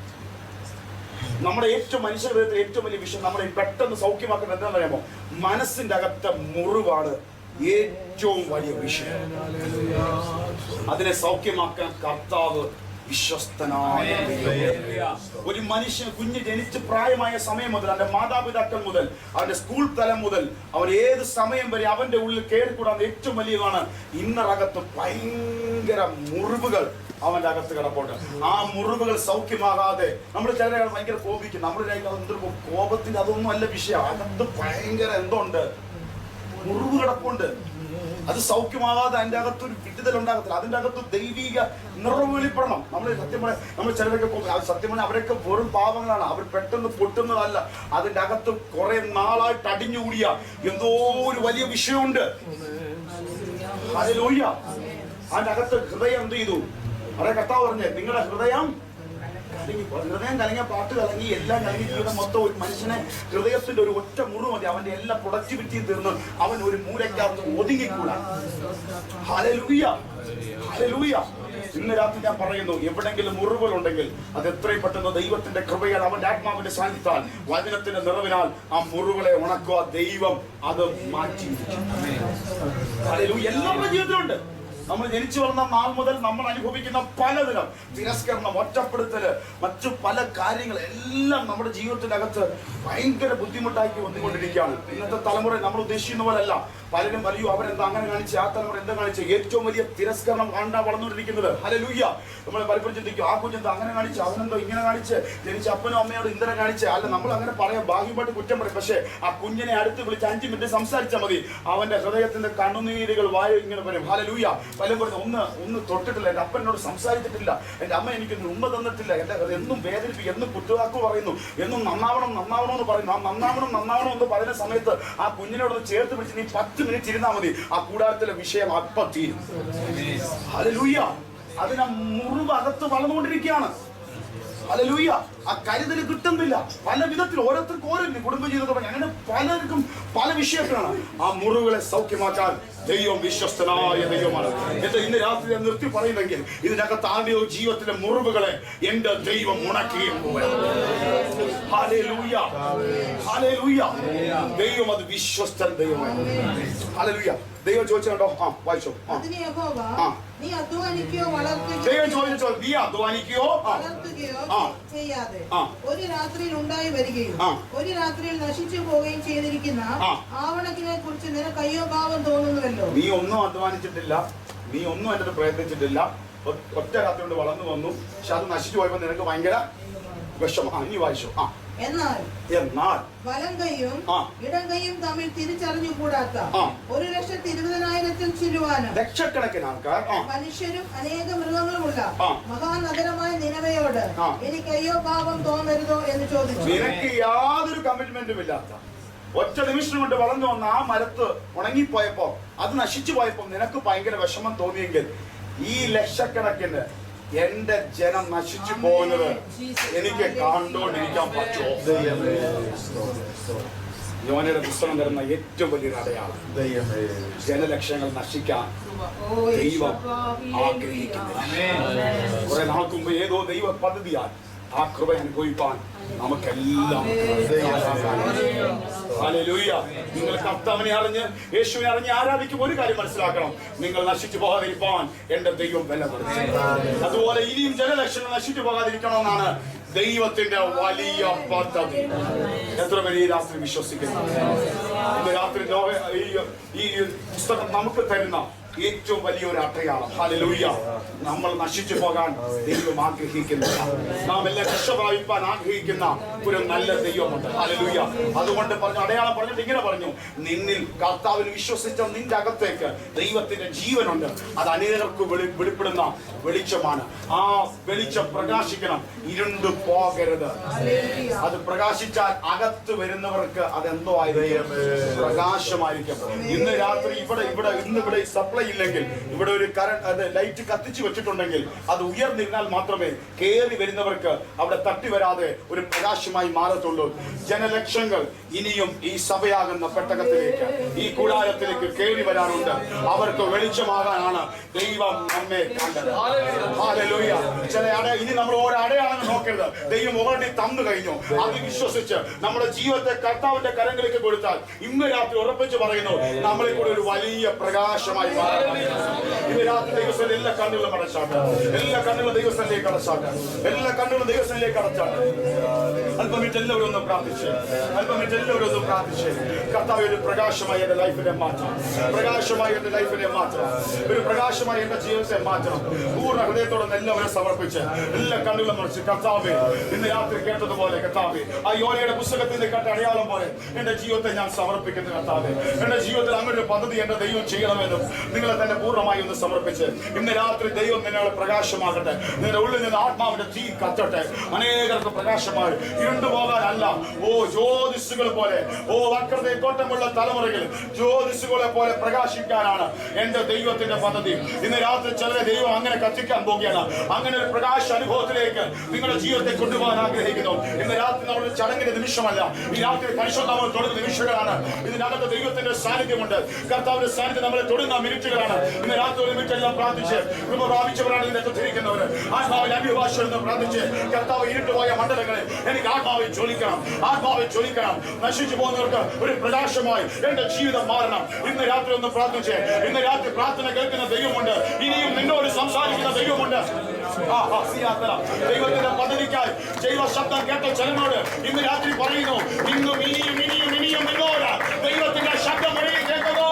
നമ്മുടെ ഏറ്റവും മനുഷ്യ ഹൃദയത്തിൽ ഏറ്റവും വലിയ വിഷയം നമ്മളെ പെട്ടെന്ന് സൗഖ്യമാക്കുന്നത് എന്താണെന്ന് അറിയാമോ? മനസ്സിന്റെ അകത്തെ മുറിവാണ് ഏറ്റവും വലിയ വിഷയം. അതിനെ സൗഖ്യമാക്കാൻ കർത്താവ് വിശ്വസ്തനായ. ഒരു മനുഷ്യൻ കുഞ്ഞ് ജനിച്ച് പ്രായമായ സമയം മുതൽ, അവന്റെ മാതാപിതാക്കൾ മുതൽ, അവന്റെ സ്കൂൾ തലം മുതൽ, അവൻ ഏത് സമയം വരെ അവന്റെ ഉള്ളിൽ കയറിക്കൂടാൻ ഏറ്റവും വലിയതാണ് ഇന്നറകത്ത് ഭയങ്കര മുറിവുകൾ അവന്റെ അകത്ത് കിടപ്പുണ്ട്. ആ മുറിവുകൾ സൗഖ്യമാകാതെ നമ്മൾ ചിലരെ ഭയങ്കര കോപിക്കും. നമ്മുടെ എന്തൊരു കോപത്തിന് അതൊന്നും അല്ല വിഷയം. അകത്ത് ഭയങ്കര എന്തുണ്ട്? മുറിവ് കിടപ്പുണ്ട്. അത് സൗഖ്യമാകാതെ അതിന്റെ അകത്ത് ഒരു വിടുതൽ ഉണ്ടാകത്തില്ല. അതിന്റെ അകത്ത് ദൈവിക നിറവ് വെളിപ്പെടണം. നമ്മൾ സത്യം പറയാം, നമ്മൾ ചിലരൊക്കെ സത്യം പറഞ്ഞാൽ അവരൊക്കെ വെറും പാവങ്ങളാണ്. അവർ പെട്ടെന്ന് പൊട്ടുന്നതല്ല. അതിന്റെ അകത്ത് കുറെ നാളായിട്ട് അടിഞ്ഞുകൂടിയ എന്തോ ഒരു വലിയ വിഷയമുണ്ട്. ഹല്ലേലൂയ. അതിന്റെ അകത്ത് ഹൃദയം എന്ത് ചെയ്തു? അവിടെ കർത്താവ് പറഞ്ഞേ, നിങ്ങളുടെ ഹൃദയം കലങ്ങിയ, പാട്ട് കലങ്ങി, എല്ലാം കലങ്ങി, ജീവിതം മൊത്തം ഒരു മനുഷ്യനെ ഹൃദയത്തിന്റെ ഒരു ഒറ്റ മുറിവ് മതി. അവന്റെ എല്ലാ പ്രൊഡക്ടിവിറ്റിയും തീർന്ന് അവൻ ഒരു മൂലക്കകത്ത് ഒതുങ്ങിക്കൂടാ. Hallelujah, hallelujah. ഇന്ന് രാത്രി ഞാൻ പറയുന്നു, എവിടെങ്കിലും മുറിവുകളുണ്ടെങ്കിൽ അത് എത്രയും പെട്ടെന്ന് ദൈവത്തിന്റെ കൃപയാൽ, അവന്റെ ആത്മാവിന്റെ സാന്നിധ്യത്താൽ, വചനത്തിന്റെ നിറവിനാൽ ആ മുറിവുകളെ ഉണക്കുക. ദൈവം അത് മാറ്റി. ഹല്ലേലൂയ. എല്ലാവരുടെ ജീവിതത്തിലുണ്ട്. നമ്മൾ ജനിച്ചു വളർന്ന നാൾ മുതൽ നമ്മൾ അനുഭവിക്കുന്ന പലതരം തിരസ്കരണം, ഒറ്റപ്പെടുത്തല്, മറ്റു പല കാര്യങ്ങൾ എല്ലാം നമ്മുടെ ജീവിതത്തിനകത്ത് ഭയങ്കര ബുദ്ധിമുട്ടാക്കി വന്നുകൊണ്ടിരിക്കുകയാണ്. ഇന്നത്തെ തലമുറ നമ്മൾ ഉദ്ദേശിക്കുന്ന പോലല്ല. പലരും പറയൂ, അവരെന്താ അങ്ങനെ കാണിച്ച്, ആ തലമുറ എന്താ കാണിച്ച്. ഏറ്റവും വലിയ തിരസ്കരണം കണ്ടാ വളർന്നുകൊണ്ടിരിക്കുന്നത്. ഹല്ലേലൂയ. നമ്മൾ പലപ്പോഴും ചിന്തിക്കും, ആ കുഞ്ഞെന്താ അങ്ങനെ കാണിച്ച്, അവനെന്തോ ഇങ്ങനെ കാണിച്ച്, ജനിച്ച അപ്പനും അമ്മയോട് ഇന്ധനം കാണിച്ച്. അല്ല, നമ്മൾ അങ്ങനെ പറയാം, ബാഹ്യമായിട്ട് കുറ്റം പറയും. പക്ഷേ ആ കുഞ്ഞിനെ അടുത്ത് വിളിച്ച് 5 മിനിറ്റ് സംസാരിച്ചാൽ മതി. അവന്റെ ഹൃദയത്തിന്റെ കണ്ണുനീരുകൾ വായ ഇങ്ങനെ വരും. ഹല്ലേലൂയ. പലരും പറഞ്ഞു, ഒന്ന് തൊട്ടിട്ടില്ല, എന്റെ അപ്പൻ എന്നോട് സംസാരിച്ചിട്ടില്ല, എന്റെ അമ്മ എനിക്കൊന്ന് ഉമ്മ തന്നിട്ടില്ല, എന്റെ എന്നും വേദനിപ്പിക്കും, എന്നും കുറ്റവാക്ക് പറയുന്നു, എന്നും നന്നാവണം നന്നാവണം എന്ന് പറയുന്നു. ആ നന്നാവണം നന്നാവണം എന്ന് പറയുന്ന സമയത്ത് ആ കുഞ്ഞിനോടൊന്ന് ചേർത്ത് പിടിച്ച് നീ 10 മിനിറ്റ് ഇരുന്നാൽ മതി. ആ കൂടാരത്തിലെ വിഷയം അപ്പം തീരും. ഹല്ലേലൂയ. അതിന് മുറിവ് അകത്ത് വളർന്നുകൊണ്ടിരിക്കുകയാണ്. ഹല്ലേലൂയ. ആ കരുതൽ കിട്ടുന്നില്ല. പല വിധത്തിൽ ഓരോരുത്തർക്കും ഓരോ കുടുംബജീവിതത്തിൽ അങ്ങനെ പലർക്കും പല വിഷയത്തിലാണ്. ആ മുറിവുകളെ സൗഖ്യമാക്കാൻ ദൈവം വിശ്വസ്തനായ ദൈവമാണ്. എന്നിട്ട് ഇന്ന് രാത്രി നിർത്തി പറയുന്നെങ്കിൽ ഇതിനകത്ത് ആദ്യ ജീവിതത്തിലെ മുറിവുകളെ എന്റെ ദൈവം ഉണക്കുകയും ഹല്ലേലൂയ, ഹല്ലേലൂയ. ദൈവം അത് വിശ്വസ്തൻ ദൈവമാണ്. ഹല്ലേലൂയ. ദൈവം ചോദിച്ചോ? വായിച്ചോ. നീ അധ്വാനിക്കുകയോ വളർത്തുകയോ, ദൈവം ചോദിച്ചോ, നീ അധ്വാനിക്കുകയോ വളർത്തുകയോ ചെയ്യാതെ ഒരു രാത്രിയിൽ ഉണ്ടായി വരികയും ഒരു രാത്രിയിൽ നശിച്ചു പോവുകയും ചെയ്തിരിക്കുന്ന ആവണക്കിനെ കുറിച്ച് നിനക്ക് അയ്യോ ഭാവം തോന്നുന്നുവല്ലോ. നീ ഒന്നും അധ്വാനിച്ചിട്ടില്ല, നീ ഒന്നും അതിനകത്ത് പ്രയത്നിച്ചിട്ടില്ല, ഒറ്റ രാത്രി കൊണ്ട് വളർന്നു വന്നു, പക്ഷെ അത് നശിച്ചു പോയപ്പോ നിനക്ക് ഭയങ്കര വിഷമം. ഇനി വായിച്ചോ. എന്നാൽ വലം കൈയും ഇടം കൈയും തമ്മിൽ തിരിച്ചറിഞ്ഞുകൂടാത്ത 1,20,000 ചില്ലുവാനും ലക്ഷക്കണക്കിന് ആൾക്കാർ, മനുഷ്യരും അനേക മൃഗങ്ങളുമുള്ള മഹാനഗരമായ നിനവയോട് എനിക്ക് അയ്യോ പാപം തോന്നരുതോ എന്ന് ചോദിച്ചു. നിനക്ക് യാതൊരു കമ്മിറ്റ്മെന്റും ഇല്ലാത്ത ഒറ്റ നിമിഷം കൊണ്ട് വളർന്നു വന്ന ആ മരത്ത് ഉണങ്ങിപ്പോയപ്പോ, അത് നശിച്ചു പോയപ്പോ നിനക്ക് ഭയങ്കര വിഷമം തോന്നിയെങ്കിൽ ഈ ലക്ഷക്കണക്കിന് എന്റെ ജനം നശിച്ചു പോകുന്നത് എനിക്ക് കണ്ടുകൊണ്ടിരിക്കാൻ പറ്റുമോ? യോനയുടെ പുസ്തകം തരുന്ന ഏറ്റവും വലിയൊരു അടയാളം, ജനലക്ഷങ്ങൾ നശിക്കാൻ ദൈവം ആഗ്രഹിക്കുന്നില്ല. കുറെ നാൾക്ക് മുമ്പ് ഏതോ ദൈവ പദ്ധതിയാൽ ആ കൃപ അനുഭവിപ്പാൻ നമുക്കെല്ലാം. ഹല്ലേലൂയ. നിങ്ങൾ കർത്താവിനെ അറിഞ്ഞ് യേശുവിനെ അറിഞ്ഞ് ആരാധിക്കും. ഒരു കാര്യം മനസ്സിലാക്കണം, നിങ്ങൾ നശിച്ചു പോകാതിരിക്കാൻ എന്റെ ദൈവം ബലപ്പെടുത്തി. അതുപോലെ ഇനിയും ജനലക്ഷങ്ങൾ നശിച്ചു പോകാതിരിക്കണമെന്നാണ് ദൈവത്തിന്റെ വലിയ പദ്ധതി. എത്ര പേര് ഈ രാത്രി വിശ്വസിക്കുന്നു? ഇന്ന് രാത്രി ഈ പുസ്തകം നമുക്ക് തരുന്ന ഏറ്റവും വലിയൊരു അടയാളം. ഹല്ലേലൂയ. നമ്മൾ നശിച്ചു പോകാൻ ദൈവം ആഗ്രഹിക്കുന്നില്ല. നാം എല്ലാം രക്ഷപ്രാപിപ്പാൻ ആഗ്രഹിക്കുന്ന ഒരു നല്ല ദൈവമുണ്ട്. ഹല്ലേലൂയ. അതുകൊണ്ട് പറഞ്ഞു, അടയാളം പറഞ്ഞിട്ട് ഇങ്ങനെ പറഞ്ഞു, നിന്നിൽ കർത്താവിൽ വിശ്വസിച്ച നിന്റെ അകത്തേക്ക് ദൈവത്തിന്റെ ജീവനുണ്ട്. അത് അനേകർക്ക് വെളിപ്പെടുന്ന വെളിച്ചമാണ്. ആ വെളിച്ചം പ്രകാശിക്കണം, ഇരുണ്ടു പോകരുത്. അത് പ്രകാശിച്ചാൽ അകത്ത് വരുന്നവർക്ക് അതെന്തോ ആയിരിക്കും, പ്രകാശമായിരിക്കും. ഇന്ന് രാത്രി ഇവിടെ സപ്ലൈ അവിടെയില്ലെങ്കിൽ ഇവിടെ ഒരു ലൈറ്റ് കത്തിച്ചു വെച്ചിട്ടുണ്ടെങ്കിൽ അത് ഉയർന്നിരുന്നാൽ മാത്രമേ കയറി വരുന്നവർക്ക് അവിടെ തട്ടി വരാതെ ഒരു പ്രകാശമായി മാറത്തുള്ളൂ. ജനലക്ഷങ്ങൾ ഇനിയും ഈ സഭയാകുന്ന പെട്ടകത്തിലേക്ക്, ഈ കൂടാരത്തിലേക്ക് കയറി വരാറുണ്ട്. അവർക്ക് വെളിച്ചമാകാനാണ് ദൈവം നമ്മെ കണ്ടത്. ഹല്ലേലൂയ. ഇനി നമ്മൾ ഓരോ അടയാളങ്ങൾ നോക്കരുത്. ദൈവം ഓൾറെഡി തന്നു കഴിഞ്ഞു. അത് വിശ്വസിച്ച് നമ്മുടെ ജീവിതത്തെ കർത്താവിന്റെ കരങ്ങളിലേക്ക് കൊടുത്താൽ ഇന്ന് രാത്രി ഉറപ്പിച്ച് പറയുന്നു, നമ്മളെ കൂടെ ഒരു വലിയ പ്രകാശമായി മാറും. ഇന്ന് രാത്രി ദൈവസ്ഥലിൽ എല്ലാ കണ്ണുകളും അടച്ചാട്ടെ, എല്ലാ കണ്ണുകളും ദൈവസ്ഥലിലേക്ക് അടച്ചാട്ടെ, എല്ലാ കണ്ണുകളും ദൈവസ്ഥലിലേക്ക് അടച്ചാട്ടെ. അല്പമിട്ട് എല്ലാവരും ഒന്ന് പ്രാർത്ഥിച്ച്, അല്പമിട്ട് എല്ലാവരും ഒന്ന് പ്രാർത്ഥിച്ച്, കർത്താവ് ഒരു പ്രകാശമായി എന്റെ ലൈഫിനെ മാറ്റണം, പ്രകാശമായി എന്റെ ലൈഫിനെ മാറ്റണം, ഒരു പ്രകാശമായി എന്റെ ജീവിതത്തെ മാറ്റണം. പൂർണ്ണ ഹൃദയത്തോടെ എല്ലാവരും സമർപ്പിച്ച് എല്ലാ കണ്ണുകളും മുറിച്ച്, കർത്താവേ ഇന്ന് രാത്രി കേട്ടതുപോലെ കർത്താവേ ആ യോനയുടെ പുസ്തകത്തിന്റെ കണ്ട അടയാളം പോലെ എന്റെ ജീവിതത്തെ ഞാൻ സമർപ്പിക്കുന്നു. കർത്താവേ എന്റെ ജീവിതത്തിൽ അങ്ങനെ ഒരു പദ്ധതി എന്റെ ദൈവം ചെയ്യണമെന്നും നിങ്ങളെ തന്നെ പൂർണ്ണമായി ഒന്ന് സമർപ്പിച്ച് ഇന്ന് രാത്രി ദൈവം നിങ്ങളെ പ്രകാശമാകട്ടെ. നിങ്ങളുടെ ഉള്ളിൽ നിന്ന് ആത്മാവിന്റെ തീ കത്തട്ടെ. അനേകർക്ക് പ്രകാശമായി ഇരുണ്ടുപോകാനല്ല, ഓ ജ്യോതിസുകൾ പോലെ, ഓ വക്രതയെ കോട്ടമുള്ള തലമുറകൾ ജ്യോതിസുകളെ പോലെ പ്രകാശിക്കാനാണ് എന്റെ ദൈവത്തിന്റെ പദ്ധതി. ഇന്ന് രാത്രി ചിലരെ ദൈവം അങ്ങനെ കത്തിക്കാൻ പോകുകയാണ്. അങ്ങനെ ഒരു പ്രകാശ അനുഭവത്തിലേക്ക് നിങ്ങളുടെ ജീവിതത്തെ കൊണ്ടുപോകാൻ ആഗ്രഹിക്കുന്നു. ഇന്ന് രാത്രി നമ്മുടെ ചടങ്ങിന്റെ നിമിഷമല്ല, ഈ രാത്രി പരിശുദ്ധാത്മാവ് തൊടുന്ന നിമിഷങ്ങളാണ്. ഇതിനകത്ത് ദൈവത്തിന്റെ സാന്നിധ്യമുണ്ട്. കർത്താവിന്റെ സാന്നിധ്യം നമ്മളെ തൊടുന്ന മിനിറ്റുകളാണ്. ഇന്ന് രാത്രി ഒരു മിനിറ്റ് എല്ലാം പ്രാർത്ഥിച്ച് കൃപ പ്രാപിച്ചവരാണ് ഇതിനകത്ത് തിരിക്കുന്നവർ. ആത്മാവിൽ അന്യഭാഷ എന്ന് പ്രാർത്ഥിച്ച്, കർത്താവ് ഇരുട്ടുപോയ മണ്ഡലങ്ങളെ എനിക്ക് ആത്മാവിൽ ജ്വലിക്കണം, ആത്മാവിൽ ജ്വലിക്കണം. നശിച്ചു പോകുന്നവർക്ക് ഒരു പ്രകാശമായി എന്റെ ജീവിതം മാറണം. ഇന്ന് രാത്രി ഒന്ന് പ്രാർത്ഥിച്ച്, ഇന്ന് രാത്രി പ്രാർത്ഥന കേൾക്കുന്ന ദൈവമുണ്ട്. ഇനിയും നിന്നോട് സംസാരിക്കുന്ന ദൈവമുണ്ട്. ദൈവത്തിന്റെ പദ്ധതിക്കായി ദൈവ ശബ്ദം കേട്ട ചിലനോട് ഇന്ന് രാത്രി പറയുന്നു, ഇന്നും ഇനിയും ഇനിയും ഇനിയും നിന്നോട് ദൈവത്തിന്റെ ശബ്ദം വഴി കേൾക്കുന്നു.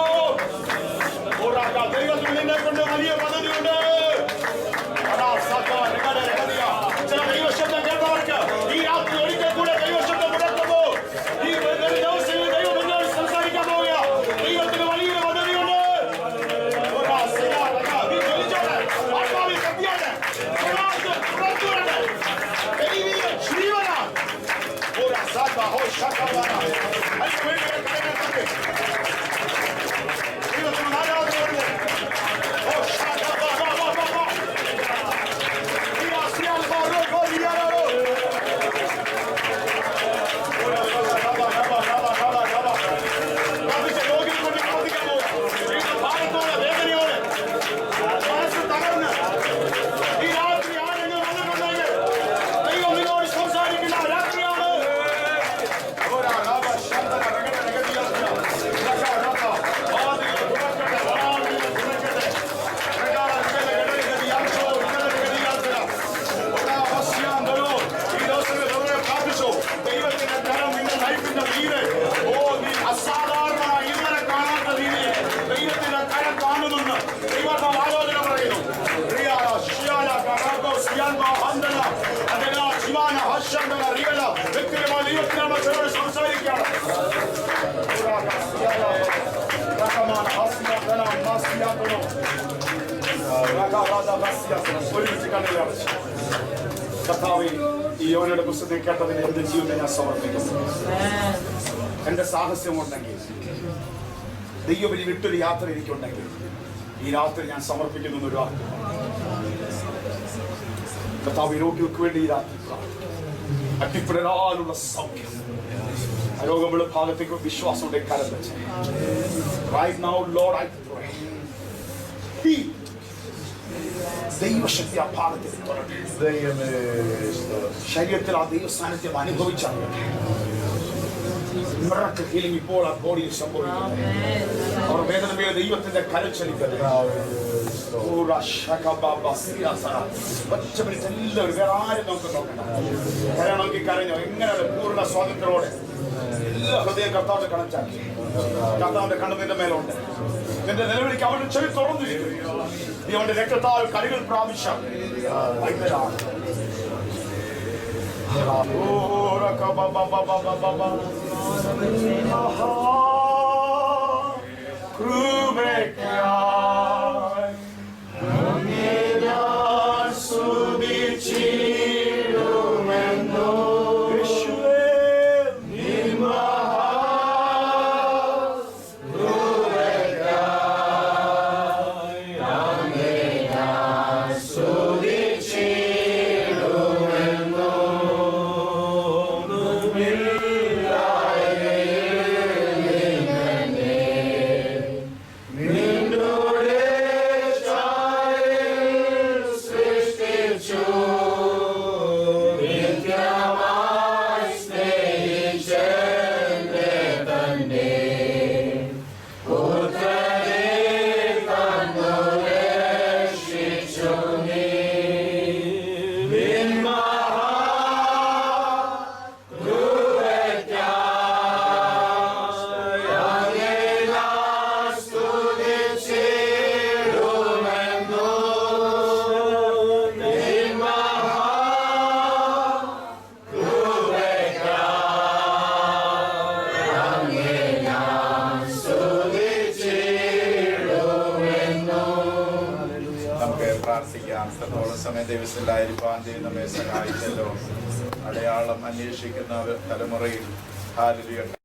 ദൈവത്തിന് നിന്നെ കൊണ്ട് വലിയ പദ്ധതിയുണ്ട്. ചില ദൈവശബ്ദം കേട്ടവർക്ക് ഈ രാത്രി ഒരിക്കൽ കൂടെ ദൈവശബ്ദം മുടക്കുന്നു. ഈ ദിവസം ദൈവം നിന്നോട് സംസാരിക്കാൻ പോവുക. ദൈവത്തിന് വലിയൊരു പദ്ധതിയുണ്ട്. കർത്താവേ, ഈ യോനയുടെ പുസ്തകത്തെ കേട്ടതിന് എന്റെ ജീവിതത്തെ ഞാൻ സമർപ്പിക്കുന്നു. എന്റെ സാഹസ്യമുണ്ടെങ്കിൽ, ദൈവബലി വിട്ടൊരു യാത്ര എനിക്കുണ്ടെങ്കിൽ ഈ രാത്രി ഞാൻ സമർപ്പിക്കുന്നു. ഒരു കർത്താവ് രോഗികൾക്ക് വേണ്ടി ഈ രാത്രി അട്ടിപ്പിടരാനുള്ള സൗഖ്യം, രോഗമുള്ള ഭാഗത്തേക്ക് വിശ്വാസത്തിന്റെ കരം വെച്ച് right now Lord I pray ദൈവശക്തി ആ ഭാഗത്തിൽ ശരീരത്തിൽ ആ ദൈവ സാന്നിധ്യം അനുഭവിച്ചറിയട്ടെ. ഹീലിംഗ് ഇപ്പോൾ ആ ബോഡിയിൽ സംഭവിക്കട്ടെ. അവർ വേദനമേ ദൈവത്തിന്റെ കരച്ചലിക്കട്ടെ. എല്ലാവരും വേറെ ആരും നമുക്ക് നോക്കണ്ട. കരണമെങ്കിൽ കരഞ്ഞോ, എങ്ങനെ പൂർണ്ണ സ്വാതന്ത്ര്യത്തോടെ എല്ലാ ഹൃദയം കർത്താവിന്റെ കണച്ചാക്കി. കർത്താവിന്റെ കണ്ണ് നിന്റെ മേലുണ്ട്. നിന്റെ നിലവിളിക്ക് അവന്റെ ചെവി തുറന്നിരിക്കും. നീ അവന്റെ രക്തത്താൽ കരികൾ പ്രാപിച്ച പ്രാർത്ഥിക്കാം. ഇത്രത്തോളം സമയം ദിവസത്തിലായിരിക്കാൻ ദൈവം നമ്മെ സഹായിച്ചല്ലോ. അടയാളം അന്വേഷിക്കുന്ന തലമുറയിൽ ഹല്ലേലൂയ.